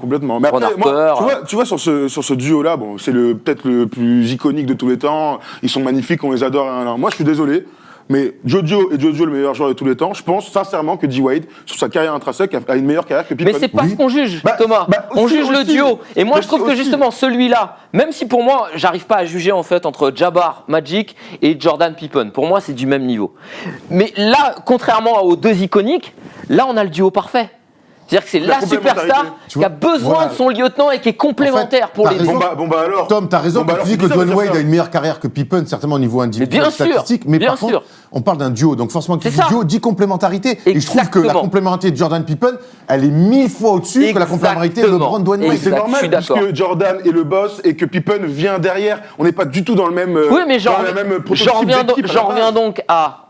Complètement. Mais Ron après, moi, Harper. tu vois sur ce duo-là, bon, c'est peut-être le plus iconique de tous les temps. Ils sont magnifiques, on les adore. Moi, je suis désolé, mais Jojo est Jojo le meilleur joueur de tous les temps. Je pense sincèrement que D. Wade, sur sa carrière intrinsèque, a une meilleure carrière que Pippen. Mais c'est pas Oui. ce qu'on juge, Bah, Thomas. On aussi, juge le aussi. duo. Et moi, Mais je trouve que aussi. justement, celui-là, même si pour moi, j'arrive pas à juger en fait entre Jabbar, Magic et Jordan Pippen. Pour moi, c'est du même niveau. Mais là, contrairement aux 2 iconiques, là, on a le duo parfait. C'est-à-dire que c'est La la superstar Tu qui a vois, besoin voilà. de son lieutenant et qui est complémentaire pour t'as les deux. raison. Bon bah alors. Tom, t'as raison Bon, bah quand alors, tu dis que ça, Dwayne ça, Wade ça. a une meilleure carrière que Pippen, certainement au niveau individuel, bien sûr, statistique. Mais bien par sûr. contre, on parle d'un duo. Donc forcément, qui C'est dit ça. duo dit complémentarité. Et je trouve que la Exactement. complémentarité de Jordan Pippen, elle est 1000 fois au-dessus que la complémentarité de Exactement. LeBron Dwayne Mais Wade. c'est Exact, je normal suis d'accord. puisque Jordan est le boss et que Pippen vient derrière. On n'est pas du tout dans le même. Oui, mais dans la même prototype j'en reviens d'équipe à la reviens base. donc à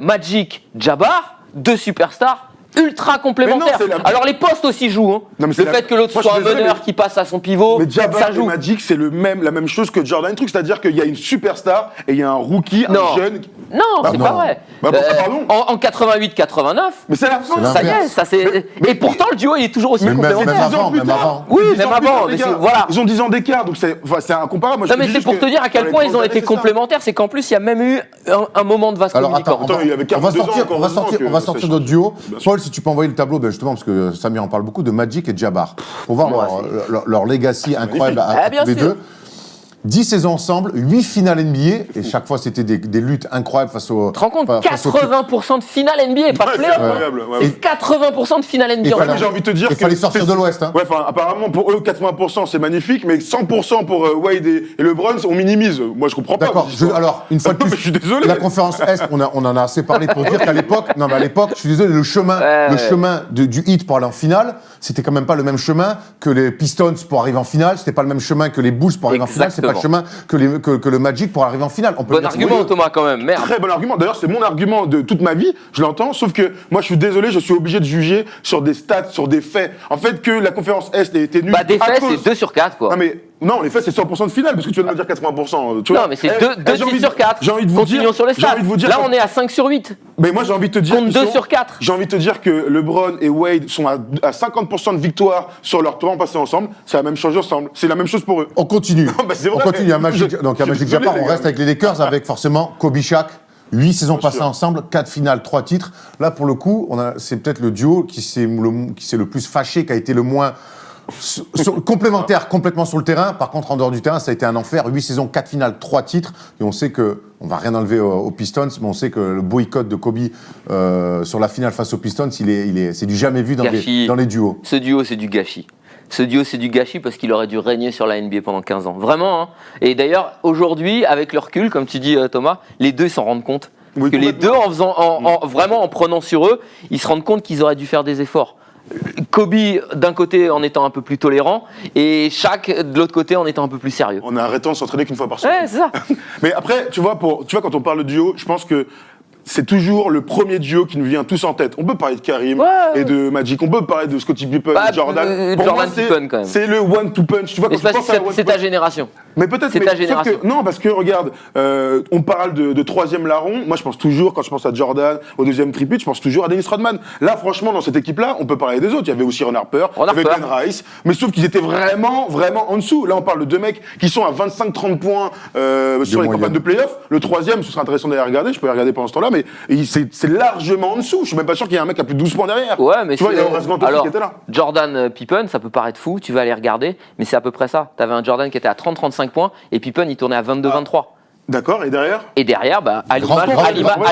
Magic, Jabbar, 2 superstars ultra complémentaires. Mais non, c'est la- Alors les postes aussi jouent. Hein. Non, mais Le c'est la- fait que l'autre Moi, je soit un suis désolé, meneur mais- qui passe à son pivot, Mais Jabbar ça et joue. Magic, c'est la même chose que Jordan Truc, c'est-à-dire qu'il y a une superstar et il y a un rookie, Non. un jeune. Non, c'est non. pas vrai. Bah, pardon. En 88-89, Mais c'est la fin. ça y est, l'inverse. ça c'est. Et pourtant le duo il est toujours aussi Mais même complémentaire. avant, même avant. Oui, 10 même ans plus avant, tard, mais les c'est- gars. voilà. Ils ont 10 ans d'écart, donc c'est incomparable. Moi, je Non te mais dis c'est juste pour que te dire à quel dans point les ils ont été grandes années, c'est ça. complémentaires, c'est qu'en plus il y a même eu un moment de vaste Alors communicant. attends, Attends, il y avait 42 ans, encore 2 ans on va que sortir ça notre duo. Bien sûr. Paul, si tu peux envoyer le tableau, ben justement, parce que Samir en parle beaucoup, de Magic et Jabbar. Pour voir Moi, leur legacy incroyable Ah, à bien tous les sûr. deux. 10 saisons ensemble, 8 finales NBA, et chaque fois c'était des luttes incroyables face au... Tu te rends compte, face au- 80% de finale NBA, pas de Ouais, c'est playoff. incroyable, ouais. Et 80% de finale Et NBA. fallait- mais j'ai envie de te dire il que fallait sortir c'est- de l'Ouest. Hein. Ouais, enfin, apparemment, pour eux, 80% c'est magnifique, mais 100% pour Wade et LeBron, on minimise. Moi, je comprends pas. D'accord. cette histoire. Alors, une fois de Non, plus, mais je suis désolé. la conférence Est, on en a assez parlé pour dire qu'à l'époque, non, mais à l'époque, je suis désolé, le chemin du Heat pour aller en finale, c'était quand même pas le même chemin que les Pistons pour arriver en finale, c'était pas le même chemin que les Bulls pour arriver en finale, c'est pas le chemin que le Magic pour arriver en finale. On peut Bon dire argument Thomas quand même, merde. Très bon argument. D'ailleurs, c'est mon argument de toute ma vie. Je l'entends. Sauf que moi, je suis désolé, je suis obligé de juger sur des stats, sur des faits. En fait, que la conférence Est ait été nulle. Bah des à faits cause- c'est 2 sur 4 quoi. Non mais Non, les faits, c'est 100% de finale, parce que tu viens de me dire 80%. Tu vois. Non, mais c'est 2 titres sur 4. J'ai envie de vous dire. Continuons sur les j'ai stats. envie de vous dire Là, que- on est à 5 sur 8. Mais moi, j'ai envie de te dire. Contre qu'ils 2 sont- sur 4. J'ai envie de te dire que LeBron et Wade sont à 50% de victoire sur leur temps passé ensemble. C'est la même chose ensemble. C'est la même chose pour eux. On continue. bah, c'est vrai, On continue. mais- À Magic, donc à je suis Magic désolé, Japan, les on gars. reste avec les Lakers avec forcément Kobe Shaq. 8 saisons passées sûr. ensemble, 4 finales, 3 titres. Là, pour le coup, c'est peut-être le duo qui s'est le plus fâché, qui a été le moins complémentaire, complètement sur le terrain. Par contre, en dehors du terrain, ça a été un enfer. 8 saisons, 4 finales, 3 titres. Et on sait que, on va rien enlever aux Pistons, mais on sait que le boycott de Kobe sur la finale face aux Pistons, c'est du jamais vu dans les duos. Ce duo, c'est du gâchis. Ce duo, c'est du gâchis parce qu'il aurait dû régner sur la NBA pendant 15 ans. Vraiment. Hein. Et d'ailleurs, aujourd'hui, avec le recul, comme tu dis, Thomas, les deux s'en rendent compte. Oui, Que les deux, vraiment en prenant sur eux, ils se rendent compte qu'ils auraient dû faire des efforts. Kobe, d'un côté, en étant un peu plus tolérant, et Shaq, de l'autre côté, en étant un peu plus sérieux. En arrêtant de s'entraîner qu'une fois par semaine. Ouais, c'est ça. Mais après, tu vois, quand on parle de duo, je pense que c'est toujours le premier duo qui nous vient tous en tête. On peut parler de Karim et de Magic, on peut parler de Scottie Pippen, Bah, de Jordan. Pour Jordan moi, c'est- Pippen, quand même. c'est le one-two punch. Tu vois, Mais quand c'est tu parce penses à que one c'est ta génération. Mais peut-être, C'est mais ta sauf génération. que- non, parce que regarde, on parle de troisième larron. Moi, je pense toujours, quand je pense à Jordan, au deuxième tripit, je pense toujours à Dennis Rodman. Là, franchement, dans cette équipe-là, on peut parler des autres. Il y avait aussi Ron Harper, il y avait Ben Rice, mais sauf qu'ils étaient vraiment en dessous. Là, on parle de deux mecs qui sont à 25-30 points sur les moyenne. campagnes de playoff. Le troisième, ce serait intéressant d'aller regarder. Je peux regarder pendant ce temps-là, mais c'est largement en dessous. Je suis même pas sûr qu'il y ait un mec à plus de 12 points derrière. Ouais, mais tu vois, il y a Horace Grant aussi alors, qui était là. Jordan Pippen, ça peut paraître fou, tu vas aller regarder, mais c'est à peu près ça. T'avais un Jordan qui était à 30-35 points, et Pippen, il tournait à 22-23. D'accord, et derrière Et derrière, bah, à Grant,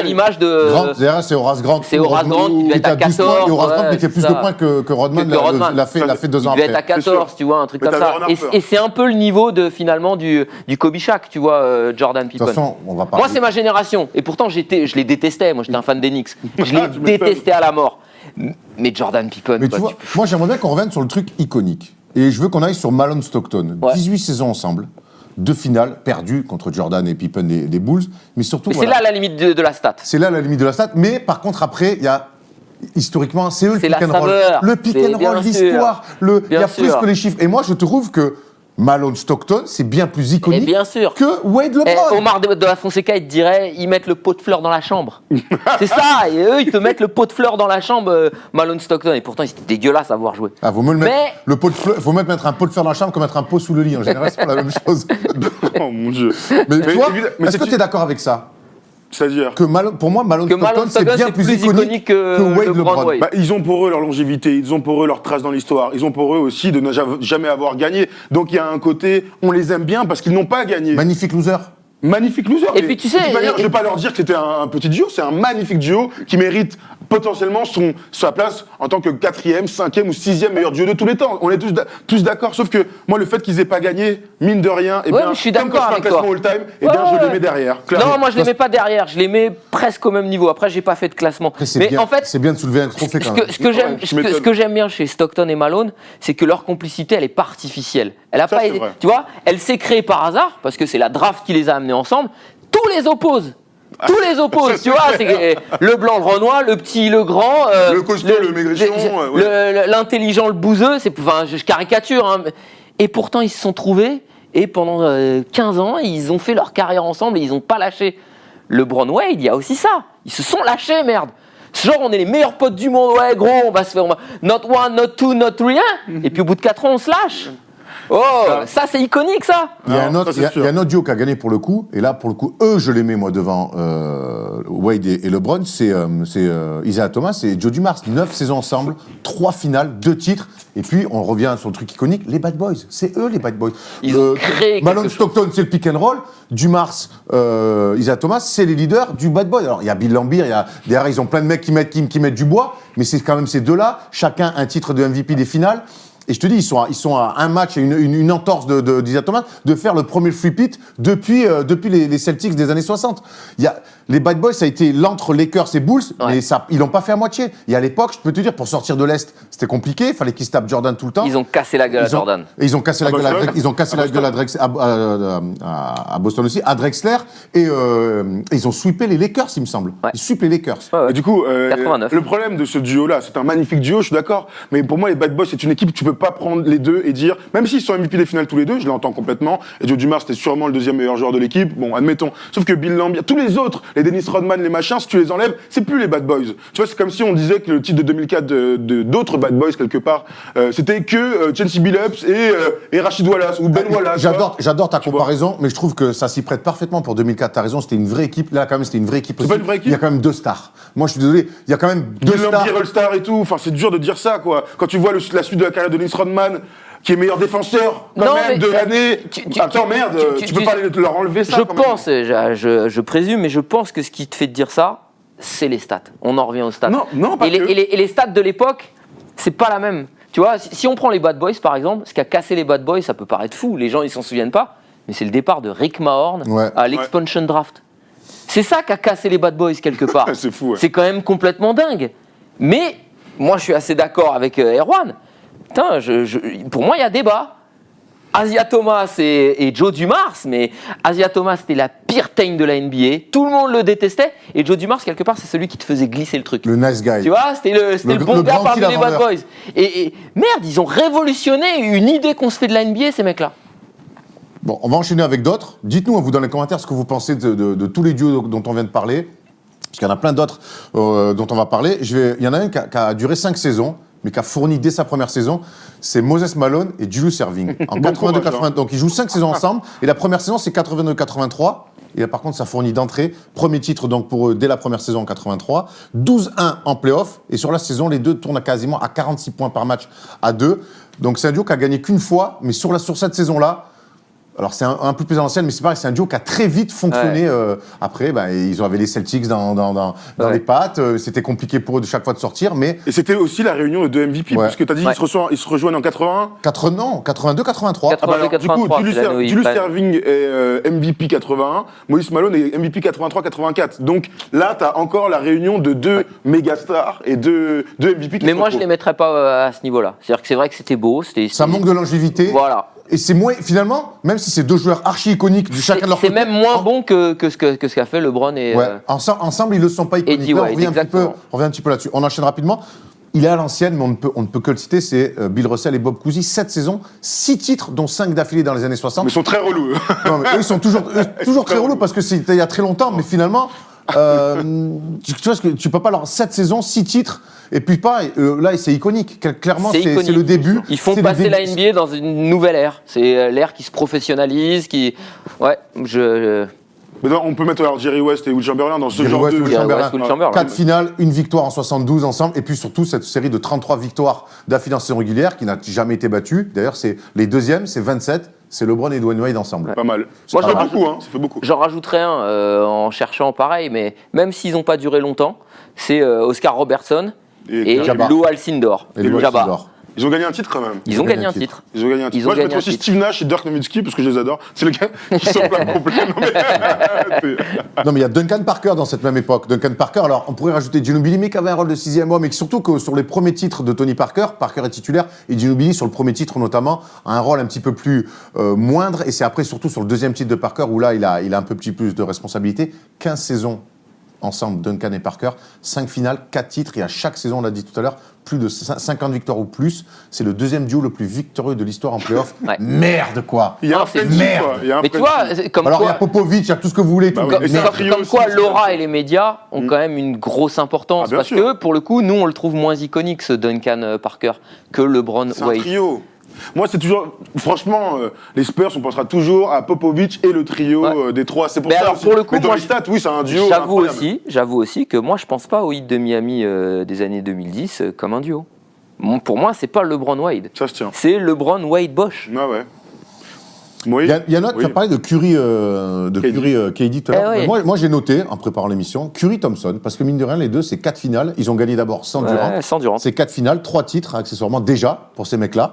l'image de... Grant, derrière, c'est Horace Grant. C'est Horace Grant qui devait être à 12 points, 14, et Horace Grant ouais, mettait plus c'est de ça. points que Rodman Que Rodman. l'a fait 2 ans Il devait être à après. 14, sûr. tu vois, un truc Mais comme t'avais ça. Ron Harper. Et c'est un peu le niveau finalement du Kobe Shaq, tu vois, Jordan De Pippen. toute façon, on va parler. Moi, c'est ma génération. Et pourtant, je les détestais. Moi, j'étais un fan des Knicks. Je les Tu m'étonnes. détestais à la mort. Mais Jordan Pippen, Mais quoi, tu vois, moi j'aimerais bien qu'on revienne sur le truc iconique. Et je veux qu'on aille sur Malone Stockton. Ouais. 18 saisons ensemble, 2 finales perdues contre Jordan et Pippen des Bulls. Mais surtout, Mais voilà, c'est là la limite de la stat. c'est là la limite de la stat. Mais par contre, après, il y a. Historiquement, c'est eux le C'est pick la and roll. saveur. Le pick C'est and bien roll, sûr. l'histoire. Il y Bien a plus sûr. que les chiffres. Et moi, je trouve que Malone Stockton, c'est bien plus Et iconique bien sûr. que Wade Eh, LeBron. Omar de la Fonseca, il te dirait, ils mettent le pot de fleurs dans la chambre. C'est ça, et eux, ils te mettent le pot de fleurs dans la chambre, Malone Stockton. Et pourtant, c'était dégueulasse à voir jouer. Ah, vaut mieux le mettre, Mais- le pot de fleurs, faut même mettre un pot de fleurs dans la chambre que mettre un pot sous le lit. En général, c'est pas la même chose. Oh mon dieu. Mais tu vois, mais est-ce que tu es d'accord avec ça? C'est-à-dire Pour moi, Malone Que Stockton, Malone c'est Stockton, bien c'est plus plus iconique que Wade LeBron LeBron. Wade. Bah, ils ont pour eux leur longévité, ils ont pour eux leur trace dans l'histoire, ils ont pour eux aussi de ne jamais avoir gagné. Donc il y a un côté, on les aime bien parce qu'ils n'ont pas gagné. Magnifique loser. Magnifique loser. Et mais puis, tu sais, de toute manière, et- je vais pas leur dire que c'était un petit duo, c'est un magnifique duo qui mérite potentiellement sa place en tant que 4e, 5e ou 6e meilleur duo de tous les temps. On est tous d'accord, sauf que moi, le fait qu'ils aient pas gagné, mine de rien, et Ouais, bien, mais je suis comme d'accord quand je fais un avec classement toi. all-time, et bien, Ouais, je les ouais. mets derrière. clairement. Non, moi je les mets pas derrière, je les mets presque au même niveau. Après, j'ai pas fait de classement. Après, c'est Mais bien, en fait, c'est bien de soulever un trophée quand même. ce que j'aime bien chez Stockton et Malone, c'est que leur complicité, elle est pas artificielle. Elle a Ça, pas c'est été, vrai. tu vois, elle s'est créée par hasard parce que c'est la draft qui les a amenés ensemble. Tous les opposent. Tous les opposent, tu vois, c'est le blanc, le renois, le petit, le grand, Le costaud, le maigrichon, l'intelligent, le bouseux, enfin, je caricature, hein, et pourtant ils se sont trouvés, et pendant 15 ans, ils ont fait leur carrière ensemble et ils n'ont pas lâché. LeBron Wade, il y a aussi ça, ils se sont lâchés, merde. Genre, on est les meilleurs potes du monde, ouais, gros, on va se faire, not one, not two, not three, hein, et puis au bout de 4 ans, on se lâche. Oh, ça c'est iconique, ça. Il y a un Non, autre, ça, c'est il y a un autre duo qui a gagné pour le coup, et là pour le coup, eux je les mets moi devant Wade et LeBron, c'est Isaiah Thomas et Joe Dumars. 9 saisons ensemble, 3 finales, 2 titres, et puis on revient sur le truc iconique, les Bad Boys, c'est eux les Bad Boys. Ils ont créé Malone quelque Stockton c'est le pick and roll, Dumars, Isaiah Thomas c'est les leaders du Bad Boy. Alors il y a Bill Laimbeer, derrière ils ont plein de mecs qui mettent du bois, mais c'est quand même ces deux-là, chacun un titre de MVP des finales. Et je te dis, ils sont à un match et une entorse d'Isaiah Thomas de faire le premier three-peat depuis les Celtics des années 60. Les Bad Boys, ça a été l'entre Lakers et Bulls, Ouais. mais ils l'ont pas fait à moitié. Et à l'époque, je peux te dire, pour sortir de l'Est, c'était compliqué. Il fallait qu'ils se tapent Jordan tout le temps. Ils ont cassé la gueule à Jordan. Et ils ont cassé la gueule à Boston. Ils ont cassé la gueule à Boston aussi, à Drexler. Et ils ont sweepé les Lakers, il me semble. Ouais. Ils sweepent les Lakers. Ouais, ouais. Et du coup, 89. le problème de ce duo-là, c'est un magnifique duo, je suis d'accord. Mais pour moi, les Bad Boys, c'est une équipe, tu peux pas prendre les deux et dire, même s'ils sont MVP des finales tous les deux, je l'entends complètement. Et Joe Dumars, c'était sûrement le deuxième meilleur joueur de l'équipe. Bon, admettons. Sauf que Bill Laimbeer, tous les autres, les Dennis Rodman, les machins, si tu les enlèves, c'est plus les Bad Boys. Tu vois, c'est comme si on disait que le titre de 2004 d'autres Bad Boys, quelque part, c'était que Chauncey Billups et Rashid Wallace, ou Ben Wallace. J'adore ta Tu vois. comparaison, mais je trouve que ça s'y prête parfaitement pour 2004. T'as raison, c'était une vraie équipe. Là, quand même, c'était une vraie équipe C'est aussi. pas une vraie équipe Il y a quand même 2 stars. Moi, je suis désolé, il y a quand même 2 Bill stars. Laimbeer All-Star et tout, enfin c'est dur de dire ça quoi. Quand tu vois la suite de la carrière de Dennis Rodman, qui est meilleur défenseur quand Non, même mais de l'année. tu- Attends merde, tu peux pas leur enlever ça. Je quand même. pense, je présume, mais je pense que ce qui te fait te dire ça, c'est les stats. On en revient aux stats. Non, pas et, les, que. et les stats de l'époque, c'est pas la même. Tu vois, si on prend les Bad Boys par exemple, ce qui a cassé les Bad Boys, ça peut paraître fou, les gens ils s'en souviennent pas, mais c'est le départ de Rick Mahorn Ouais. à l'expansion draft. C'est ça qui a cassé les Bad Boys quelque part. C'est fou, ouais. C'est quand même complètement dingue. Mais moi je suis assez d'accord avec Erwan. Putain, pour moi il y a débat. Asia Thomas et Joe Dumars, mais Asia Thomas c'était la pire teigne de la NBA, tout le monde le détestait, et Joe Dumars quelque part c'est celui qui te faisait glisser le truc. Le nice guy. Tu vois, c'était le bon le gars grand parmi killer les Bad vendeur. Boys. Et merde, ils ont révolutionné une idée qu'on se fait de la NBA ces mecs-là. Bon, on va enchaîner avec d'autres. Dites-nous, vous, dans les commentaires, ce que vous pensez de tous les duos dont on vient de parler. Parce qu'il y en a plein d'autres dont on va parler. Il y en a un qui a duré 5 saisons, mais qui a fourni dès sa première saison. C'est Moses Malone et Julius Erving. En Bon 82-83. courage, Donc, ils jouent 5 saisons ensemble. Et la première saison, c'est 82-83. Et là, par contre, ça fournit d'entrée. Premier titre donc pour eux dès la première saison en 83. 12-1 en play-off. Et sur la saison, les deux tournent quasiment à 46 points par match à 2. Donc, c'est un duo qui a gagné qu'une fois. Mais sur cette saison-là, alors c'est un peu plus à l'ancienne, mais c'est pareil, c'est un duo qui a très vite fonctionné. Après, ils avaient les Celtics dans les pattes. C'était compliqué pour eux de chaque fois de sortir, mais Et c'était aussi la réunion de deux MVP, Ouais. parce que t'as dit Ouais. ils se rejoignent en 81. 82, 83. Ah bah alors, du coup, 83, Julius c'est l'année où ils Julius prennent. Erving est MVP 81, Moses Malone est MVP 83-84. Donc là, t'as encore la réunion de deux méga stars et deux MVP qui Mais se moi je les retrouvent. mettrais pas à ce niveau-là. C'est-à-dire que c'est vrai que c'était beau, Ça manque de longévité. Voilà. Et c'est moins, finalement, même si c'est deux joueurs archi-iconiques du chacun de leur C'est côté. même moins bon que ce qu'a fait LeBron et. Ouais. Ensemble, ils ne sont pas iconiques. Eddie Là, White, exactement. on revient un petit peu là-dessus. On enchaîne rapidement. Il est à l'ancienne, mais on ne peut que le citer, c'est Bill Russell et Bob Cousy. 7 saisons, 6 titres, dont 5 d'affilée dans les années 60. Mais ils sont très relous. eux. Non, mais eux, ils sont toujours très relous parce que c'était il y a très longtemps, mais finalement, tu vois, tu peux pas leur 7 saisons, 6 titres, et puis pas, là, c'est iconique. Clairement, C'est c'est iconique. le début. Ils font C'est le passer la début. NBA dans une nouvelle ère. C'est l'ère qui se professionnalise, qui. Ouais, Mais non, on peut mettre alors Jerry West et Will Chamberlain dans ce Jerry genre West, de. Will Jerry Chamberlain. West, Will Chamberlain. 4 finales, une victoire en 72 ensemble, et puis surtout cette série de 33 victoires d'affilée en saison régulière qui n'a jamais été battue. D'ailleurs, c'est les deuxièmes, c'est 27, c'est LeBron et Dwayne Wade ensemble. Pas mal. Moi, Ça fait j'en beaucoup, hein. Ça fait beaucoup. J'en rajouterai un en cherchant pareil, mais même s'ils n'ont pas duré longtemps, c'est Oscar Robertson et Jabba. Lou Alcindor. Et Lou Jabba. Alcindor. Ils ont gagné un titre quand même. Ils ont gagné un titre. Ils ont gagné un titre. Ils ont Moi, je gagné mettrais un aussi titre. Steve Nash et Dirk Nowitzki parce que je les adore. C'est le gars qui sont pas complets. Non, mais... Non, mais il y a Duncan Parker dans cette même époque. Duncan Parker, alors on pourrait rajouter Ginobili, mais qui avait un rôle de 6e homme, et surtout que sur les premiers titres de Tony Parker, Parker est titulaire, et Ginobili, sur le premier titre notamment, a un rôle un petit peu plus moindre, et c'est après surtout sur le deuxième titre de Parker où là, il a un peu petit plus de responsabilité. 15 saisons ensemble, Duncan et Parker, 5 finales, 4 titres, et à chaque saison, on l'a dit tout à l'heure, plus de 50 victoires ou plus. C'est le deuxième duo le plus victorieux de l'histoire en playoff. Ouais. Merde, quoi. Il y a un Non, c'est Frenchie, merde. quoi. Il y a un Mais tu Frenchie. vois, c'est comme Alors, il y quoi, a Popovic, il y a tout ce que vous voulez. Bah tout. oui, Mais et c'est un merde. trio comme aussi, quoi c'est Laura bien. et les médias ont quand même une grosse importance. Ah, bien parce sûr. que, pour le coup, nous, on le trouve moins iconique, ce Duncan Parker, que LeBron C'est un Wade. trio. Moi, c'est toujours. Franchement, les Spurs, on pensera toujours à Popovic et le trio Ouais. des trois. C'est pour Mais ça. alors, aussi. pour le coup, mais dans moi, les stats, oui, c'est un duo. J'avoue aussi que moi, je pense pas au Heat de Miami des années 2010 comme un duo. Pour moi, c'est pas LeBron Wade. Ça se tient. C'est LeBron Wade Bosch. Ah ouais. Oui. Yannock, Oui. tu as parlé de Curry, KD tout à l'heure. Eh oui. Moi, j'ai noté, en préparant l'émission, Curry-Thompson, parce que mine de rien, les deux, c'est 4 finales. Ils ont gagné d'abord sans Durant. Ouais, sans Durant. C'est 4 finales, 3 titres, accessoirement, déjà, pour ces mecs-là.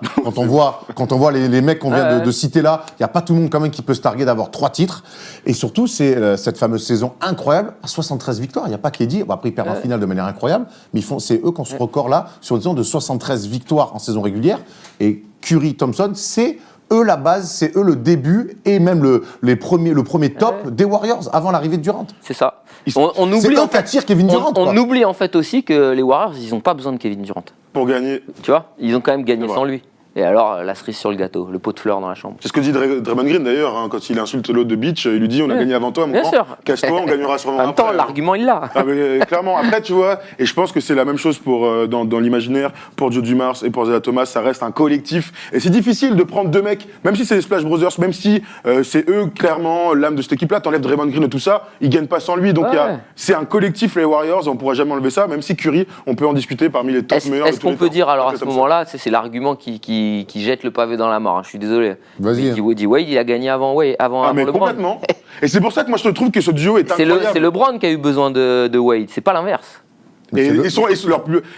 Quand on voit les mecs qu'on vient de citer là, il n'y a pas tout le monde quand même qui peut se targuer d'avoir 3 titres. Et surtout, c'est cette fameuse saison incroyable, à 73 victoires. Il n'y a pas KD. Bon, après, ils perdent en finale de manière incroyable, mais c'est eux qui ont ce record-là, sur une saison de 73 victoires en saison régulière. Et Curry-Thompson, c'est eux la base, c'est eux le début et même le premier top des Warriors avant l'arrivée de Durant. C'est ça. On C'est oublie eux en qui fait, attirent Kevin Durant. on quoi. oublie en fait aussi que les Warriors, ils n'ont pas besoin de Kevin Durant. Pour gagner. Tu vois, ils ont quand même gagné C'est sans vrai. lui. Et alors, la cerise sur le gâteau, le pot de fleurs dans la chambre. C'est ce que dit Draymond Green d'ailleurs, hein, quand il insulte l'autre de Beach, il lui dit on a gagné avant toi, mon Bien grand. sûr. Casse-toi, on gagnera sûrement En même temps, après. l'argument, il l'a. Ah, mais, clairement, après, tu vois, et je pense que c'est la même chose pour, dans l'imaginaire, pour Joe Dumars et pour Isaiah Thomas, ça reste un collectif. Et c'est difficile de prendre deux mecs, même si c'est les Splash Brothers, même si c'est eux, clairement, l'âme de cette équipe-là, t'enlèves Draymond Green et tout ça, ils gagnent pas sans lui. Donc Ouais. c'est un collectif, les Warriors, on pourra jamais enlever ça, même si Curry, on peut en discuter parmi les top meilleurs. Est-ce qu'on peut dire alors à ce moment-là, c'est l'argument qui jette le pavé dans la mare, hein, je suis désolé. Vas-y. Mais D-Wade, il a gagné avant Ah, mais LeBron. complètement. Et c'est pour ça que moi je trouve que ce duo est incroyable. C'est LeBron qui a eu besoin de Wade, c'est pas l'inverse.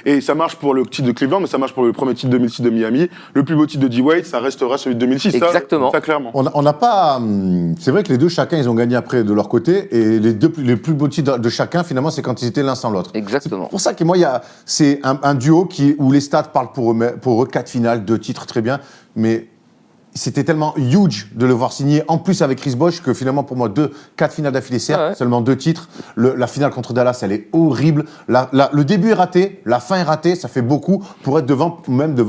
Et ça marche pour le titre de Cleveland, mais ça marche pour le premier titre 2006 de Miami. Le plus beau titre de D-Wade, ça restera celui de 2006. Exactement. Ça clairement. On n'a pas. C'est vrai que les deux, chacun, ils ont gagné après de leur côté. Et les plus beaux titres de chacun, finalement, c'est quand ils étaient l'un sans l'autre. Exactement. C'est pour ça que moi, c'est un duo où les stats parlent pour eux 4 finales, 2 titres, très bien. Mais c'était tellement huge de le voir signer, en plus avec Chris Bosh, que finalement, pour moi, 4 finales d'affilée, certes, seulement 2 titres. La finale contre Dallas, elle est horrible. Le début est raté, la fin est ratée, ça fait beaucoup pour être devant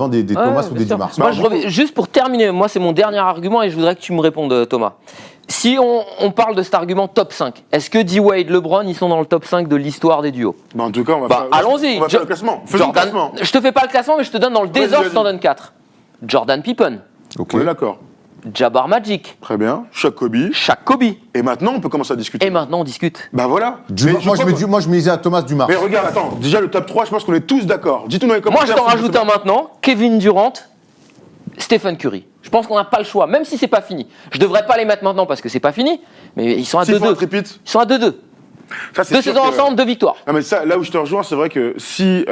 des Thomas ou des Dumars. Moi, juste pour terminer, moi, c'est mon dernier argument et je voudrais que tu me répondes, Thomas. Si on parle de cet argument top 5, est-ce que D-Wade, LeBron, ils sont dans le top 5 de l'histoire des duos? Bah, en tout cas, allons-y. On va faire le classement. Faisons le classement. Je te fais pas le classement, mais je te donne dans le désordre, vas-y. je t'en donne 4. Jordan Pippen, Ok. On est d'accord. Jabbar Magic, Très bien. Shaq Kobe. Shaq Kobe. Et maintenant, on peut commencer à discuter. Et maintenant, on discute. Bah voilà. Moi, je mets à Thomas Dumars. Mais regarde, attends. Déjà, le top 3, je pense qu'on est tous d'accord. Dis-nous dans les commentaires. Moi, je t'en rajoute un maintenant. Kevin Durant, Stephen Curry. Je pense qu'on n'a pas le choix, même si c'est pas fini. Je devrais pas les mettre maintenant parce que c'est pas fini, mais ils sont à 2-2. Ils sont à 2-2. Ça, c'est 2 sûr saisons que- ensemble, 2 victoires. Non mais ça, là où je te rejoins, c'est vrai que si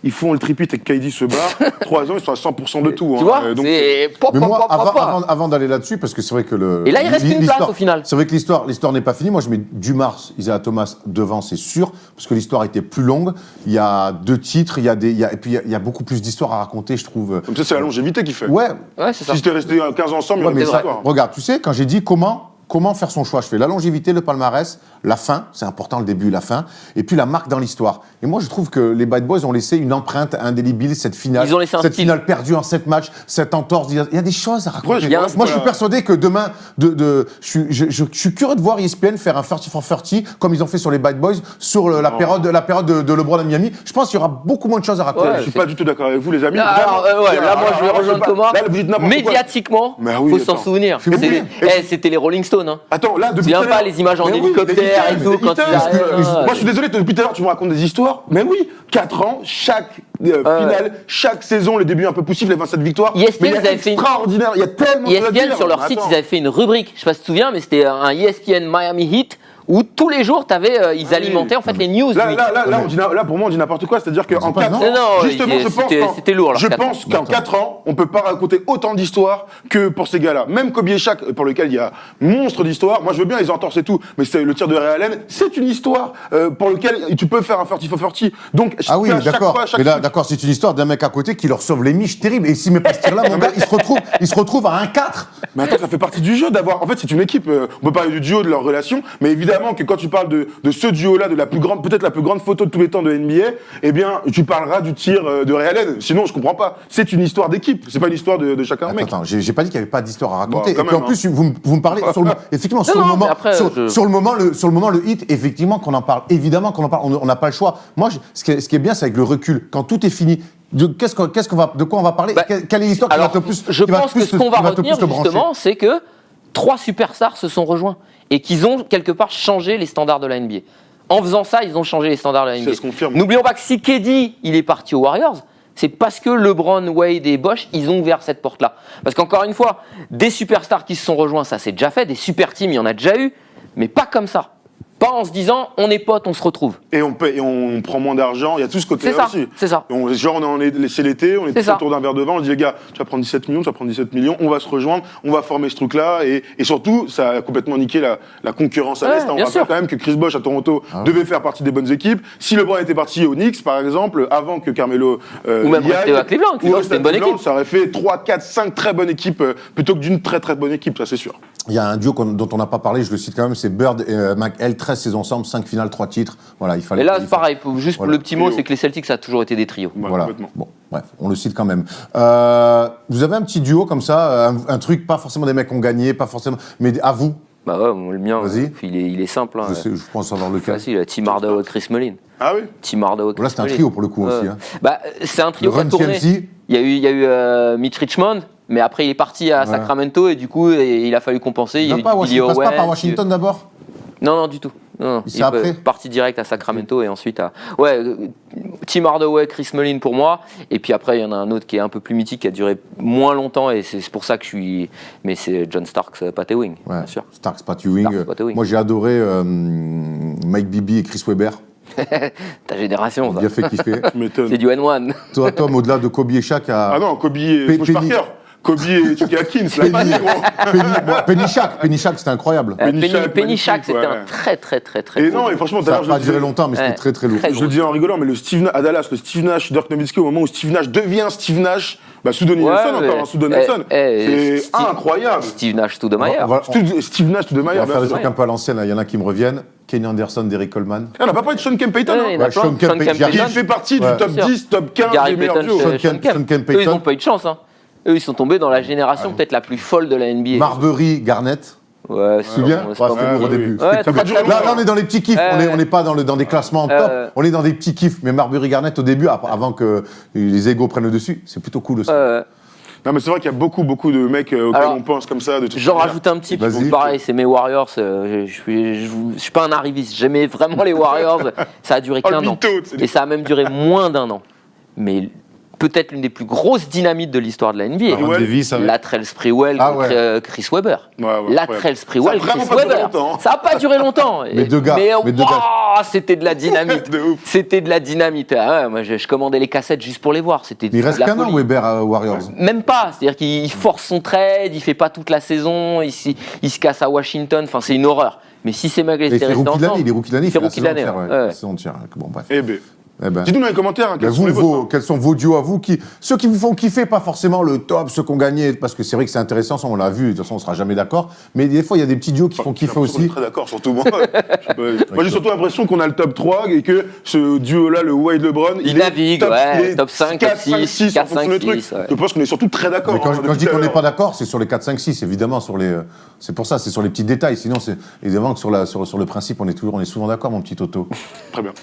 ils font le tripit et que KD se barre, 3 ans, ils sont à 100% de tout. Tu vois, donc, c'est pop, Mais pop, moi, pop, pop, pop. avant d'aller là-dessus, parce que c'est vrai que Et là, il reste une place au final. C'est vrai que l'histoire n'est pas finie. Moi, je mets Dumars, Isaiah Thomas devant, c'est sûr, parce que l'histoire était plus longue. Il y a 2 titres, et puis il y a beaucoup plus d'histoires à raconter, je trouve. Comme ça, c'est la longévité qui fait. Ouais. Ouais, c'est ça. Si j'étais resté 15 ans ensemble, il y Ouais, aurait mais des ça, histoires. regarde, tu sais, quand j'ai dit comment faire son choix, je fais la longévité, le palmarès, la fin, c'est important, le début, la fin, et puis la marque dans l'histoire. Et moi, je trouve que les Bad Boys ont laissé une empreinte indélébile, cette finale. Ils ont laissé un cette style. finale perdue en 7 matchs, cette entorse. Il y a des choses à raconter. Ouais, il y a un- Moi, je suis persuadé que demain, je suis curieux de voir ESPN faire un 30 for 30, comme ils ont fait sur les Bad Boys, sur la période de LeBron à Miami. Je pense qu'il y aura beaucoup moins de choses à raconter. Ouais, Je suis pas du tout d'accord avec vous, les amis. Là, alors, là, moi, je vais rejoindre Thomas. Là, vous dites n'importe quoi. Médiatiquement, Mais oui, faut s'en attends. souvenir. Mais oui. C'était les Rolling Stones. Hein. Attends, là, depuis Viens tout à pas l'heure- les images en Mais oui, hélicoptère les et tout, Beatles, quand les il arrive. Beatles. Moi, je suis désolé, depuis tout à l'heure, tu me racontes des histoires. Mais oui, 4 ans, chaque finale, chaque saison, les débuts un peu poussifs, les 27 victoires. ESPN, Mais il y a ils avaient fait une- extraordinaire, il y a tellement de choses à ESPN, dire. sur leur Mais site, attends. ils avaient fait une rubrique, je sais pas si tu te souviens, mais c'était un ESPN Miami Heat où tous les jours, ils alimentaient en fait les news. Là, du Heat. là, pour moi, on dit n'importe quoi. C'est-à-dire qu'en pas 4 ans, non. Non, justement, je pense c'était lourd, je leurs 4 pense qu'en 4 ans, on peut pas raconter autant d'histoires que pour ces gars-là. Même Kobe et Shaq, pour lequel il y a monstre d'histoires. Moi, je veux bien les entorses et tout, mais c'est le tir de Ray Allen, c'est une histoire pour lequel tu peux faire un 40 for 40. Donc, Ah oui, à chaque d'accord. fois, chaque Mais là, truc- d'accord, c'est une histoire d'un mec à côté qui leur sauve les miches terribles. Et s'il met pas ce tir-là, mon gars, il se retrouve à 1-4. Mais attends, ça fait partie du jeu d'avoir. En fait, c'est une équipe. On peut parler du duo, de leur relation, mais évidemment que quand tu parles de ce duo-là, de la plus grande, peut-être la plus grande photo de tous les temps de NBA, eh bien, tu parleras du tir de Ray Allen. Sinon, je comprends pas. C'est une histoire d'équipe. C'est pas une histoire de chacun mec. Attends, j'ai pas dit qu'il n'y avait pas d'histoire à raconter. Bon, quand Et puis en même, plus, vous me parlez sur le effectivement sur Non, le non, moment, mais après, sur le moment, le hit, effectivement qu'on en parle, évidemment qu'on en parle. On n'a pas le choix. Moi, ce qui est bien, c'est avec le recul. Quand tout est fini, de quoi on va parler? Bah, Quelle est l'histoire qui va Alors, te plus? je qui va pense plus que ce te- qu'on va qui te retenir plus te brancher? justement, c'est que 3 superstars se sont rejoints et qu'ils ont quelque part changé les standards de la NBA. En faisant ça, ils ont changé les standards de la NBA. se confirme. N'oublions pas que si KD il est parti aux Warriors, C'est parce que LeBron, Wade et Bosh, ils ont ouvert cette porte-là. Parce qu'encore une fois, des superstars qui se sont rejoints, ça c'est déjà fait, des super teams, il y en a déjà eu, mais pas comme ça. Pas en se disant, on est potes, on se retrouve. Et on paye, et on prend moins d'argent, il y a tout ce côté-là aussi. C'est ça. C'est l'été, on est tous ça. autour d'un verre de vin, on dit les gars, tu vas prendre 17 millions, tu vas prendre 17 millions, on va se rejoindre, on va former ce truc-là, et surtout, ça a complètement niqué la concurrence à Ouais, l'Est. On bien rappelle sûr. quand même que Chris Bosh à Toronto devait faire partie des bonnes équipes. Si LeBron était parti aux Knicks, par exemple, avant que Carmelo Ou même y rester aille, à Cleveland, ou Cleveland, rester c'était à une bonne Cleveland, équipe. ça aurait fait 3, 4, 5 très bonnes équipes, plutôt que d'une très très bonne équipe, ça c'est sûr. Il y a un duo dont on n'a pas parlé, je le cite quand même, c'est Bird et McHale, 13 saisons ensemble, 5 finales, 3 titres. Voilà, il fallait. Et là, c'est pareil, juste Voilà. le petit mot, Trio. c'est que les Celtics, ça a toujours été des trios. Voilà. Complètement. Bon, bref, on le cite quand même. Vous avez un petit duo comme ça, un truc, pas forcément des mecs qui ont gagné, pas forcément, mais à vous. Bah ouais, moi, le mien, Vas-y. il est simple. Hein. Je pense savoir lequel. Facile, Tim Hardaway, Chris Mullin. Ah oui. Tim Hardaway, Chris Là, c'était un Mullin. trio pour le coup aussi. Hein. Bah, c'est un trio Le qui a Run tourné. TMC. Il y a eu Mitch Richmond, mais après il est parti à Sacramento et du coup il a fallu compenser. Il y a Non, eu pas Billy Washington, passe pas Owen, par Washington d'abord. Non, du tout. Non, C'est après parti direct à Sacramento et ensuite à. Ouais, Tim Hardaway, Chris Mullin pour moi. Et puis après, il y en a un autre qui est un peu plus mythique, qui a duré moins longtemps et c'est pour ça que je suis. Mais c'est John Starks, Pat Ewing, Ouais. bien sûr. Starks, Pat Ewing. Starks, Pat Ewing. Moi, j'ai adoré Mike Bibby et Chris Webber. Ta génération, ça. Bien fait kiffer. Tu m'étonnes. C'est du N1. Toi, Tom, au-delà de Kobe et Shaq, à Ah non, Kobe et Penny- Smush Parker. Kobe et Chucky Atkins, la famille, gros. Penny Shaq, c'était incroyable. Penny Shaq, c'était ouais. un très Et beau non, jeu. et franchement, Ça n'a d'ailleurs, pas je duré disais- longtemps, mais c'était Ouais. très très lourd. Très Je le dis en rigolant, mais le Steve à Dallas, le Steve Nash, Dirk Nowitzki, au moment où Steve Nash devient Steve Nash, bah sous Donnie Ouais, Nelson mais- encore, sous Donnie Nelson, c'est Steve- incroyable. Steve Nash Stoudemire. Steve Nash, tout de On va Maillard. faire des trucs un peu à l'ancienne, là. Il y en a qui me reviennent. Kenny Anderson, Derrick Coleman. On n'a pas parlé de Sean Kemp Payton, Ouais, hein, il y en a Ouais, plein. Sean Kemp, j'y qui arrive. fait partie Ouais. du top Bien sûr. 10, top 15 Gary des meilleurs Payton, duos. Sean Sean Kemp, Kemp. Sean Kemp Eux, ils Payton. n'ont pas eu de chance. Hein. Eux, ils sont tombés dans la génération peut-être la plus folle de la NBA. Marbury, Garnett. Ouais, Tu te souviens c'est pas Ouais, bon. au début. Ouais, Ça peut très, durer très Là, on est dans les petits kiffs. On n'est pas dans des classements top. On est dans des petits kiffs. Mais Marbury, Garnett, au début, avant que les égos prennent le dessus, c'est plutôt cool aussi. Non, mais c'est vrai qu'il y a beaucoup de mecs auxquels Alors, on pense comme ça. J'en rajoute un petit, Vas-y. bon, pareil, c'est mes Warriors. Je suis pas un arriviste, j'aimais vraiment les Warriors. Ça a duré Oh, qu'un le an. mytho, c'est Et ça a même duré moins d'un an. Mais peut-être l'une des plus grosses dynamites de l'histoire de la NBA. Aaron Davis, avec- Latrell Sprewell, Ah ouais. Chris Webber. Ouais, Latrell Sprewell, Ça a vraiment Chris pas duré Webber. longtemps, hein. Ça n'a pas duré longtemps. Mais deux gars, mais deux waouh, c'était de la dynamite. De ouf. C'était de la dynamite. Ah ouais, moi, je commandais les cassettes juste pour les voir. C'était Mais il reste de la qu'un an, folie. Weber, à Warriors. Même pas, c'est-à-dire qu'il force son trade, il fait pas toute la saison, il se casse à Washington, enfin c'est une horreur. Mais si ces mecs Et il étaient fait restés rookie de l'année, ensemble, il est rookie de l'année, il fait fait la rookie de l'année, saison entière, ouais. la saison entière. Bon, bref. Eh ben. Eh ben. Dites-nous dans les commentaires, hein, quels sont les vôtres. Quels sont vos duos à vous ceux qui vous font kiffer, pas forcément le top, ceux qui ont gagné, parce que c'est vrai que c'est intéressant, ça on l'a vu, de toute façon on sera jamais d'accord, mais des fois il y a des petits duos qui font kiffer J'ai l'impression qu'on est aussi. très d'accord, surtout moi. Moi j'ai surtout l'impression qu'on a le top 3 et que ce duo-là, le Wade LeBron, Il est navigue, ouais, top 5, 4, top 6, 5, 6, 4, en fonction des 5, trucs. 6, ouais. Je pense qu'on est surtout très d'accord. Mais quand hein, je depuis dis tout à qu'on n'est l'heure. pas d'accord, c'est sur les 4, 5, 6, évidemment, c'est pour ça, c'est sur les petits détails, sinon c'est évidemment que sur le principe on est souvent d'accord, mon petit Toto. Très bien.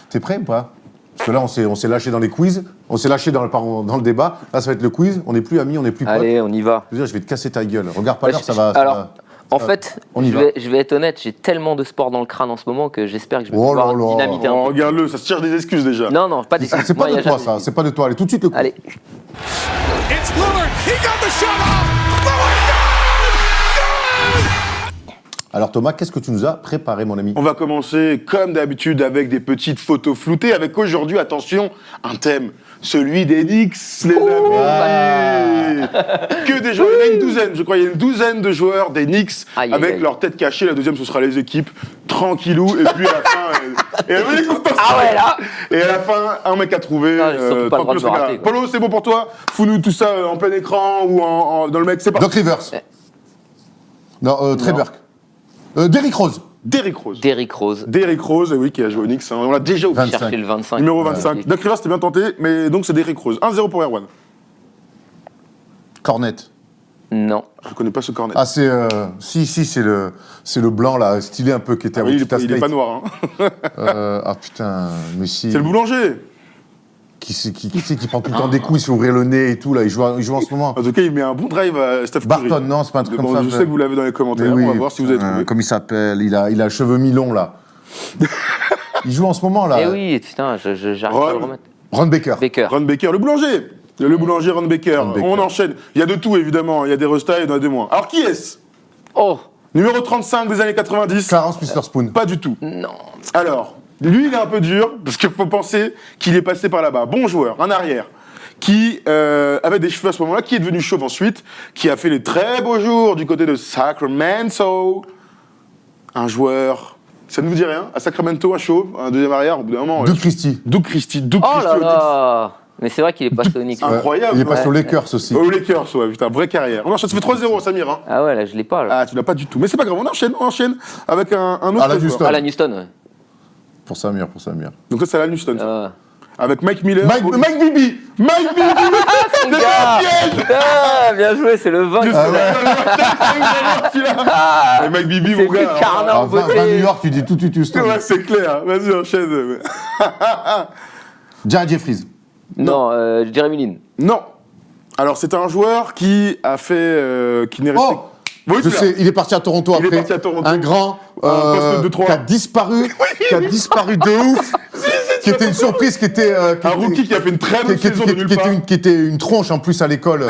T'es prêt ou pas? Parce que là on s'est lâché dans les quiz, on s'est lâché dans le débat, là ça va être le quiz, on n'est plus amis, on n'est plus potes. allez, on y va. Je veux dire, je vais te casser ta gueule, regarde pas l'heure, ça va... Alors, en fait, on y va. je vais être honnête, j'ai tellement de sport dans le crâne en ce moment que j'espère que je vais Oh pouvoir là là. dynamiter Oh, un peu. regarde-le, ça se cherche des excuses déjà. Non, pas des C'est Moi, pas y de a toi jamais- ça, c'est pas de toi, allez tout de suite le quiz. Allez, It's Lillard. He got the shot off. Lillard, Alors Thomas, qu'est-ce que tu nous as préparé mon ami? On va commencer comme d'habitude avec des petites photos floutées, avec aujourd'hui, attention, un thème, celui des Knicks, les amis. Que des joueurs, il y en a une douzaine, je crois, il y a une douzaine de joueurs des Knicks Aïe, aïe, avec aïe. leur tête cachée. La deuxième, ce sera les équipes, tranquillou, et puis à la fin, et Ah ouais, là. Et à la fin, un mec à trouver. Ah, j'ai surtout pas le droit de me rater, quoi. Polo, c'est bon pour toi? Fous-nous tout ça en plein écran ou dans le mec, c'est parti. Doc Rivers. Non, Trey Burke. Derrick Rose. Derrick Rose. Derrick Rose. Derrick Rose, oui, qui a joué au Knicks. Hein. On l'a déjà oublié. 25. Chercher le 25. Numéro 25. Doc Rivers, c'était bien tenté, mais donc c'est Derrick Rose. 1-0 pour Erwan. Cornet. Non. Je connais pas ce cornet. Ah c'est c'est le blanc là, stylé un peu qui était à Oui, Wichita il est State. pas noir. Hein. Ah putain, mais si. C'est le boulanger. Qui c'est qui prend tout le temps des coups, il se fait ouvrir le nez et tout là, il joue en ce moment. En tout cas, il met un bon drive à Steph Curry. Barton, non, c'est pas un truc Bon, comme ça. je sais que vous l'avez dans les Mais commentaires. oui, On va voir si vous avez trouvé. Comment il s'appelle, il a cheveux mi-longs là. Il joue en ce moment, là. Eh oui, putain, j'arrive pas à le remettre. Ron Baker. Baker. Ron Baker, le boulanger. Le boulanger Ron Baker. Ron Baker. On enchaîne. Il y a de tout, évidemment. Il y a des restas, il y en a des moins. Alors, qui est-ce? Oh, Numéro 35 des années 90. Clarence Witherspoon. Pas du tout. non. Alors, lui, il est un peu dur, parce qu'il faut penser qu'il est passé par là-bas. Bon joueur, un arrière, qui avait des cheveux à ce moment-là, qui est devenu chauve ensuite, qui a fait les très beaux jours du côté de Sacramento. Un joueur, ça ne vous dit rien? À Sacramento, à chauve, un deuxième arrière, au bout d'un moment. Doug Christie. Doug Christie. Oh là là. Mais c'est vrai qu'il est pas Sonic. Ouais. Incroyable. Il est passé Ouais. aux Lakers aussi. Aux Lakers, ouais, putain, vraie carrière. On enchaîne, ça fait 3-0, Samir. Hein. Ah ouais, là, je l'ai pas. Là. Ah, tu l'as pas du tout. Mais c'est pas grave, on enchaîne avec un autre Alan joueur. Houston. Alan Houston, ouais. Pour Samir. Donc ça, c'est Alan Houston. ça. Ah. Avec Mike Miller. Mike Bibby. Mike Bibby. Mon gars. Ah, bien joué, c'est le 20. Et Mike Bibby, C'est mon gars. le carnat en 20 New beauté. York, tu dis tout Houston. Ouais, c'est clair. Vas-y, enchaîne. Jared Jeffries. Non, Jeremy Lin. Non. Alors, c'est un joueur qui a fait... qui n'est resté... Oh Oui, Je c'est sais, là. il est parti à Toronto Il est après. parti à Toronto. Un grand Un poste de trois. qui a disparu, de ouf, qui était une surprise, qui était Un rookie qui a fait une très bonne saison de nulle part. qui était une tronche en plus à l'école.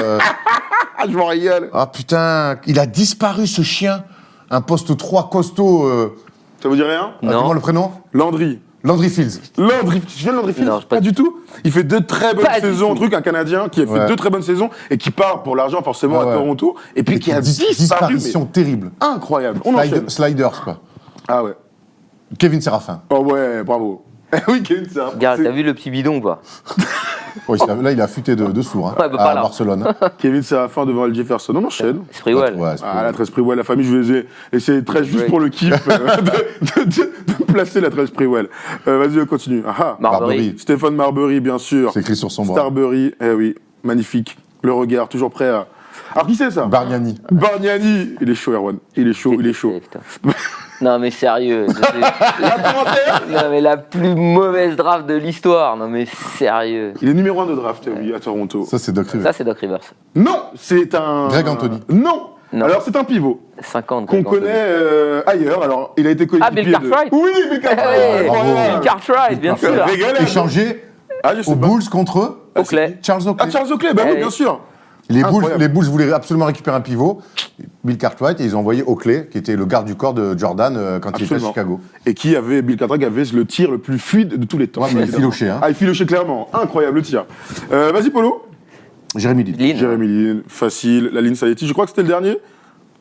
Ah, je m'en régale. Ah putain, il a disparu ce chien. Un poste 3 costaud. Ça vous dit rien? Non. Comment le prénom? Landry. Landry Fields. Landry, tu viens de Landry Fields? Non, pas du tout. Il fait deux très bonnes Pas du saisons, tout. truc, un Canadien qui a fait Ouais. deux très bonnes saisons et qui part pour l'argent forcément Ah à ouais. Toronto et puis qui a disparu. disparition Mais terrible. incroyable. On enchaîne. Sliders, quoi. Ah ouais. Kevin Séraphin. Oh ouais, bravo. oui, Kevin, c'est un. Regarde, t'as vu le petit bidon ou pas? Ouais, là, il a futé de sourd hein, Ouais, bah, pas à là. Barcelone. Kevin Séraphin devant Al Jefferson. On enchaîne. Sprewell. Ouais, c'est Ah, la 13 Sprewell, la famille, je vais les laisser très juste Great. pour le kiff de placer la 13 Sprewell. Vas-y, on continue. Ah, ah. Marbury. Stéphane Marbury, bien sûr. C'est écrit sur son bras. Starbury, eh oui, magnifique. Le regard, toujours prêt à. Alors, qui c'est ça? Bargnani. Bargnani. Il est chaud, Erwan. Il est chaud, il est chaud. Putain. Non mais sérieux. La commentaire. Non mais la plus mauvaise draft de l'histoire. Non mais sérieux. Il est numéro 1 de draft, oui, à Toronto. Ça, c'est Doc Rivers. Ça c'est Doc Rivers. Non, c'est un. Greg Anthony. Non. Non. Alors, c'est un pivot 50. qu'on Greg Anthony. connaît ailleurs. Alors, il a été coéquipier Ah, Bill Cartwright. Oui, Bill Cartwright. Ouais, bravo. Bill Cartwright, bien sûr. Régalé. Échangé Ah, je sais aux pas. Bulls contre Oakley. Charles Oakley. Ah, Charles Oakley, bah oui, Eh bien oui. sûr. Les Incroyable. Bulls voulaient absolument récupérer un pivot, Bill Cartwright, et ils ont envoyé Oakley, qui était le garde du corps de Jordan quand il était à Absolument. Chicago. Et qui avait, Bill Cartwright avait le tir le plus fluide de tous les temps. Ouais, mais il a évidemment. filoché, hein. Ah, il filochait clairement. Incroyable le tir. Vas-y, Polo. Jérémy Lin. Lin. Jérémy Lin, facile. La ligne Saletti. Je crois que c'était le dernier.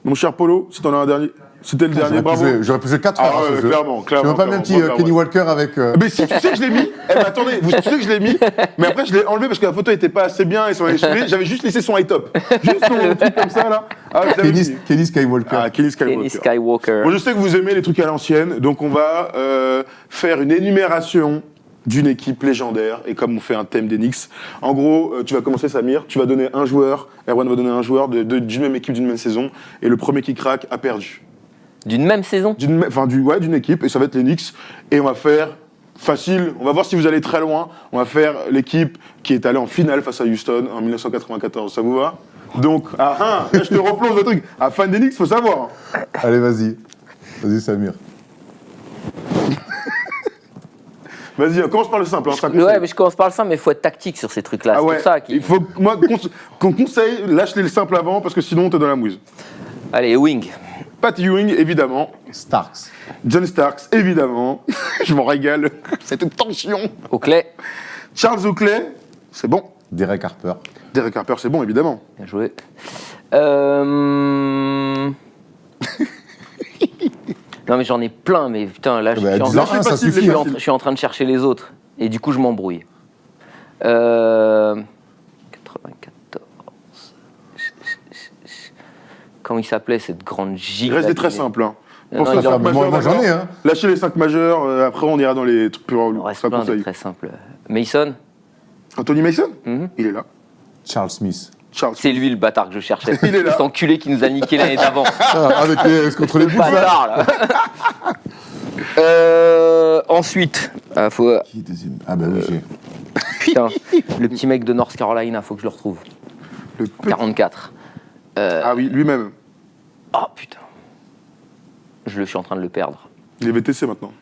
Mon cher Polo, si t'en as un dernier. C'était le dernier, bravo. J'aurais pu jouer 4 Ah heures à ouais, ce jeu. clairement. Je même pas mis un petit clairement, Kenny ouais. Walker avec... Mais si tu sais que je l'ai mis, eh ben attendez, vous savez que je l'ai mis, mais après je l'ai enlevé parce que la photo était pas assez bien et son j'avais juste laissé son high top. Juste son truc comme ça là. Ah, je l'avais mis. Kenny Skywalker. Ah, Kenny Skywalker. Kenny Skywalker. Bon, je sais que vous aimez les trucs à l'ancienne, donc on va faire une énumération d'une équipe légendaire, et comme on fait un thème d'Enix, en gros, tu vas commencer Samir, tu vas donner un joueur, Erwan va donner un joueur d'une même équipe, d'une même saison, et le premier qui craque a perdu. D'une même saison. D'une équipe, et ça va être l'Enix, et on va faire facile, on va voir si vous allez très loin, on va faire l'équipe qui est allée en finale face à Houston en 1994, ça vous va? Donc, là je te replonge le truc, à fan d'Enix, faut savoir. Allez, vas-y. Vas-y, Samir. Vas-y, on commence par le simple. Hein, Ouais, mais je commence par le simple, mais il faut être tactique sur ces trucs-là. Ah C'est ouais, pour ça qu'il... il faut que moi qu'on conseille, lâche-les le simple avant parce que sinon t'es dans la mouise. Allez, Wing. Pat Ewing, évidemment. Starks. John Starks, évidemment. Je m'en régale. Cette tension. Oakley. Charles Oakley, c'est bon. Derek Harper. Derek Harper, c'est bon, évidemment. Bien joué. Non mais j'en ai plein, mais putain, là je Bah, suis en- dis-en c'est un, ça facile, suffit. les hein. gars. je suis en train de chercher les autres. Et du coup, je m'embrouille. 94. Comment il s'appelait cette grande giga? Il reste des très simples. Hein. Non, Pensez il aux cinq en- majeurs moi, j'en ai, d'abord. hein. Lâchez les 5 majeurs, après on ira dans les trucs plus Il relous. en reste Ça plein de conseille. très simples. Mason. Anthony Mason, Mhm. il est là. Charles Smith. Charles. C'est lui le bâtard que je cherchais. Il est là. Cet enculé qui nous a niqué l'année d'avant. Contre les Bulls, là. Bâtard là. Ensuite, faut. Qui est deuxième? Ah bah oui, j'ai... Putain, le petit mec de North Carolina, faut que je le retrouve. Le petit- 44. Ah oui, lui-même. Oh putain. Je suis en train de le perdre. Il est VTC maintenant.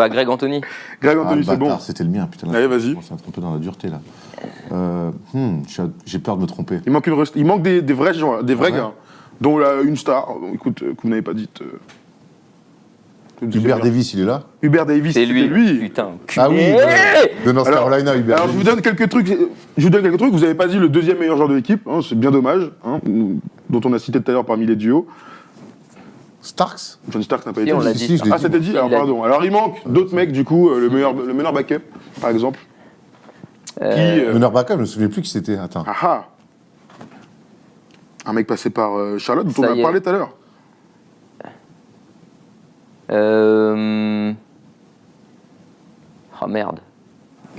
Greg Anthony. Greg Ah, Anthony, le c'est bon. bâtard, c'était le mien, putain. Allez, vas-y. C'est un peu dans la dureté, là. J'ai peur de me tromper. Il manque des vrais joueurs, des vrais Ouais. gars, dont une star, écoute, que vous n'avez pas dite. Hubert Davis, il est là? Hubert Davis, C'est c'était lui. lui. Putain. Ah oui, culé. de North Alors- Carolina, Hubert Alors je vous Davis. donne quelques trucs. Vous n'avez pas dit le deuxième meilleur joueur de l'équipe, hein, c'est bien dommage, hein, dont on a cité tout à l'heure parmi les duos. Starks? John Stark n'a pas Si, été on l'a dit. dit. je l'ai Ah, dit. c'était dit. Il Alors l'a pardon. Alors il manque d'autres mecs du coup, le meneur backup, par exemple. Meneur Backup, je me souviens plus qui c'était. Attends. Un mec passé par Charlotte, dont on Ça a y est. parlé tout à l'heure. Oh merde.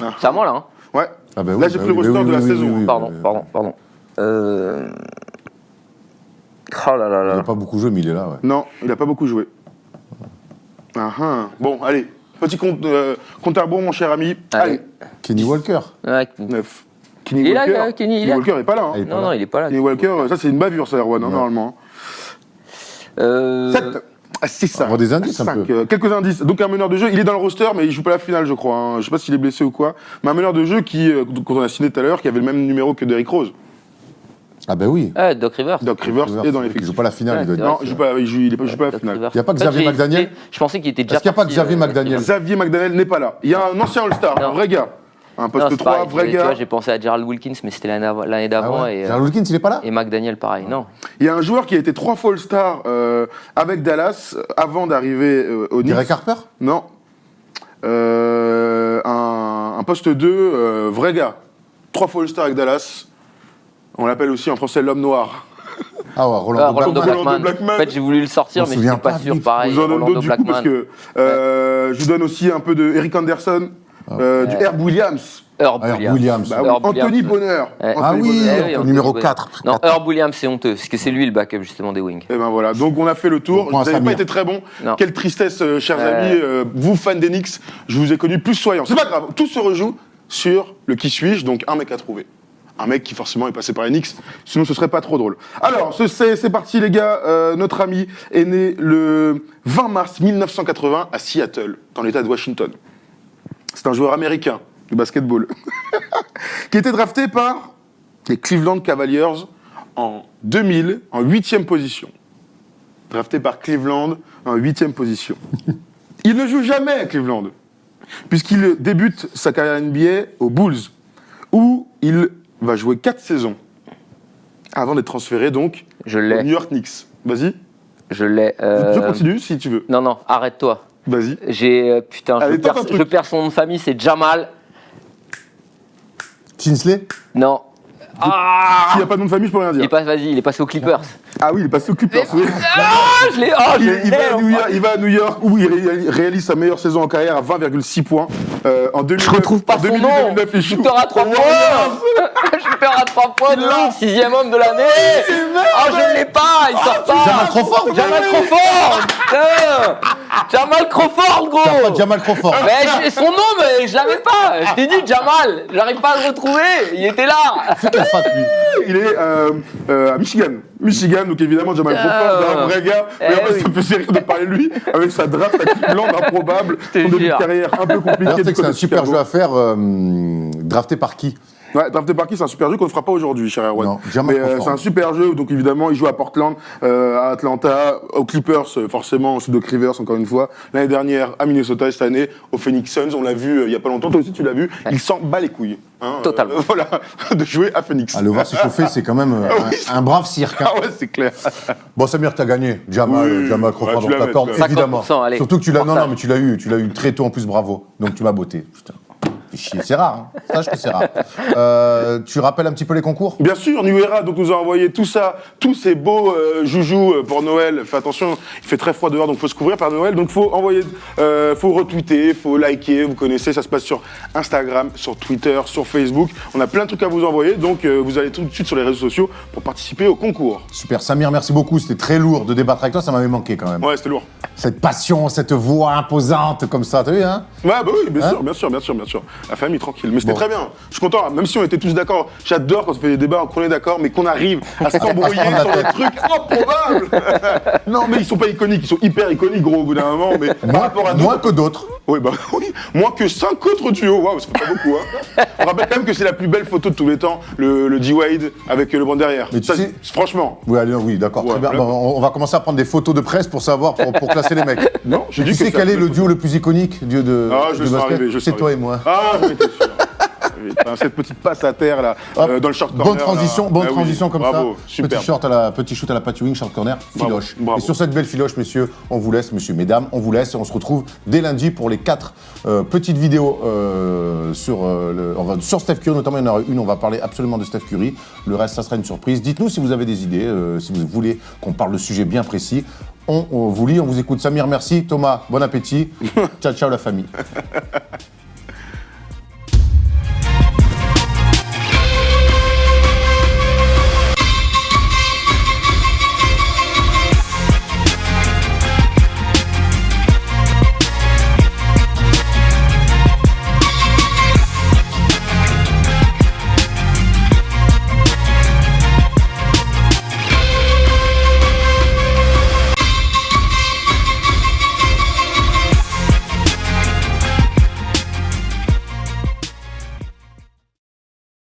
Ah. C'est à moi là, hein. Ouais. Ah bah Là oui, j'ai bah pris le oui, roster oui, de la oui, saison. oui, oui. Pardon. Oh là là Il là. n'a pas beaucoup joué, mais il est là, ouais. Non, il n'a pas beaucoup joué. Bon, allez. Petit compte à rebours, mon cher ami. Allez. Kenny Walker. Ouais. 9. Il est là, Kenny, il est là. Walker n'est pas là. hein. Ah, il est pas Non, là. non, il est pas là. Kenny Walker, ça c'est une bavure, ça, Erwan, hein, Ouais. normalement. 7. C'est ça. Avoir des indices, un 5. peu. Quelques indices. Donc un meneur de jeu, il est dans le roster, mais il joue pas la finale, je crois. Hein. Je sais pas s'il est blessé ou quoi. Mais un meneur de jeu qui, quand on a signé tout à l'heure, qui avait le même numéro que Derrick Rose. Ah bah oui. Ah, Doc Rivers. Doc Rivers est dans Il l'effectif. joue pas la finale, Ouais, il doit c'est dire. Non, il joue pas, joue pas la Doc finale. Rivers. Y a pas En fait, Xavier j'ai McDaniel hésité. Je pensais qu'il était déjà Est-ce qu'il y a pas parti, Xavier McDaniel Rivers. Xavier McDaniel n'est pas là. Il y a un ancien All-Star, un Non. vrai gars. Un Non, poste c'est 3, pareil. vrai Tu vois, gars. j'ai pensé à Gerald Wilkins, mais c'était l'année Ah d'avant. ouais. et, Gerald Wilkins, il est pas là? et McDaniel, pareil. Non. Il y a un joueur qui a été 3 fois All-Star avec Dallas avant d'arriver au Knicks. Derek Harper? Non. Un poste 2, vrai gars. 3 fois All-Star avec Dallas. On l'appelle aussi en français l'homme noir. Ah ouais, Ah, Rolando Rolando Blackman. Blackman. Blackman. En fait, j'ai voulu le sortir, On se mais souvient j'étais pas pas de sûr. lui. Pareil, Je vous en donne Rolando d'autres du coup parce Blackman. que je vous donne aussi un peu de Eric Anderson, du Herb Williams, Herb Herb Williams. Williams. bah oui, Herb Anthony Williams. Bonheur. Ouais. Ah Anthony oui, Bonheur. Eh oui, au numéro ouais. 4. Non, Herb Williams, c'est honteux, parce que c'est lui le backup justement des Wings. Et ben voilà, donc on a fait le tour. Bon point à Vous n'avez pas Samir. été très bon. Non. Quelle tristesse, chers amis, vous fans des Knicks, je vous ai connu plus soyant. C'est pas grave, tout se rejoue sur le qui suis-je, donc un mec à trouver. Un mec qui forcément est passé par les Knicks, sinon ce serait pas trop drôle. Alors, c'est parti les gars, notre ami est né le 20 mars 1980 à Seattle, dans l'état de Washington. C'est un joueur américain de basketball, qui a été drafté par les Cleveland Cavaliers en 2000, en 8e position. Drafté par Cleveland en 8e position. Il ne joue jamais à Cleveland, puisqu'il débute sa carrière NBA aux Bulls, où il va jouer 4 saisons, avant d'être transféré donc Je aux l'ai. New York Knicks. Vas-y, Je l'ai. je continue si tu veux. Non, non, arrête-toi. Vas-y. J'ai. Putain, Allez, tente un truc. je perds son nom de famille, c'est Jamal. Tinsley? Non. S'il n'y a pas de nom de famille, je peux rien dire. Il est passé aux Clippers. Ah oui, il est passé au Clippers. oui. Ah, je l'ai. Oh, je Il, l'ai. il va à New York, il va à New York où il réalise sa meilleure saison en carrière à 20,6 points. En 2009, Je retrouve pas en son 2008, nom. 2009, il joue Shooter à 3 au points. Warriors. Shooter à 3 points de l'an, 6e homme de l'année. Oh, je l'ai pas. Il sort pas. Jamal Crawford? Jamal Crawford. Putain. Jamal Crawford, gros. Jamal Crawford. Mais j'ai son nom, mais je l'avais pas. Je t'ai dit Jamal. J'arrive pas à le retrouver. Il était là. C'est la fac, lui. Il est à Michigan. Michigan, donc évidemment Jamal Crawford, un vrai gars. Eh Mais en fait, oui. ça me fait rire de parler de lui avec sa draft à Cleveland improbable, te son début de jure. carrière un peu compliqué. D'ailleurs, tu sais du que c'est côté un de super Chicago. jeu à faire, drafté par qui? Ouais, drafté par qui, c'est un super jeu qu'on ne fera pas aujourd'hui, cher Erwan. Non, Jamal Mais Crawford. c'est un super jeu, donc évidemment, il joue à Portland, à Atlanta, aux Clippers, forcément, sous Doc Rivers, encore une fois. L'année dernière, à Minnesota, et cette année, aux Phoenix Suns, on l'a vu il n'y a pas longtemps, toi aussi tu l'as vu, il s'en bat les couilles. Hein, Totalement. Voilà, de jouer à Phoenix. Ah, le voir s'échauffer, c'est quand même un brave cirque. hein. Ah ouais, c'est clair. Bon, Samir, t'as gagné. Jamal, Oui, Jamal ouais, Crawford, tu on l'as t'accorde, mis, tu l'as mis. évidemment. 50%, allez. Surtout que tu l'as, non, Partage. non, mais tu l'as eu très tôt en plus, bravo. Donc tu m'as botté. Putain. Fais chier. C'est rare, hein. Sache que c'est rare. Tu rappelles un petit peu les concours? Bien sûr, New Era donc nous a envoyé tout ça, tous ces beaux joujoux pour Noël. Fais attention, il fait très froid dehors, donc faut se couvrir par Noël. Donc faut envoyer, faut retweeter, faut liker. Vous connaissez, ça se passe sur Instagram, sur Twitter, sur Facebook. On a plein de trucs à vous envoyer, donc vous allez tout de suite sur les réseaux sociaux pour participer au concours. Super. Samir, merci beaucoup. C'était très lourd de débattre avec toi. Ça m'avait manqué quand même. Ouais, c'était lourd. Cette passion, cette voix imposante comme ça, t'as vu, hein? Ouais, bah oui, bien sûr, bien sûr, bien sûr, bien sûr. la famille tranquille. Mais c'était Bon. très bien. Je suis content, même si on était tous d'accord. J'adore quand on fait des débats, qu'on est d'accord, mais qu'on arrive à s'embrouiller prendre la sur des tête. trucs improbables. Non, mais ils sont pas iconiques, ils sont hyper iconiques, gros, au bout d'un moment. Mais par rapport à Moins d'autres. que d'autres. Oui, bah oui, moins que 5 autres duos. Waouh, ça fait pas beaucoup, hein. On rappelle quand même que c'est la plus belle photo de tous les temps, le D-Wade avec le banc derrière. Mais tu Ça, sais- franchement. Oui, allez, oui, d'accord, Ouais, très bien. là- Bon, on va commencer à prendre des photos de presse pour savoir, pour classer les mecs. Non, j'ai dit Tu que sais c'est quel la est le plus duo le plus iconique du de Ah, je du le sens basket? arriver, je C'est sens toi et arriver. moi. Ah, j'en étais sûr. Putain, cette petite passe à terre là, Hop, dans le short corner. bonne transition, là. bonne Ah oui, transition comme bravo, ça. super. Petit shoot à la Pat Ewing, short corner, Bravo, filoche. bravo. Et sur cette belle filoche, messieurs, on vous laisse, messieurs, mesdames, on vous laisse. On se retrouve dès lundi pour les 4 petites vidéos sur Steph Curry, notamment il y en aura une, on va parler absolument de Steph Curry. Le reste, ça sera une surprise. Dites-nous si vous avez des idées, si vous voulez qu'on parle de sujets bien précis. On vous lit, on vous écoute. Samir, merci. Thomas, bon appétit. Ciao, ciao la famille.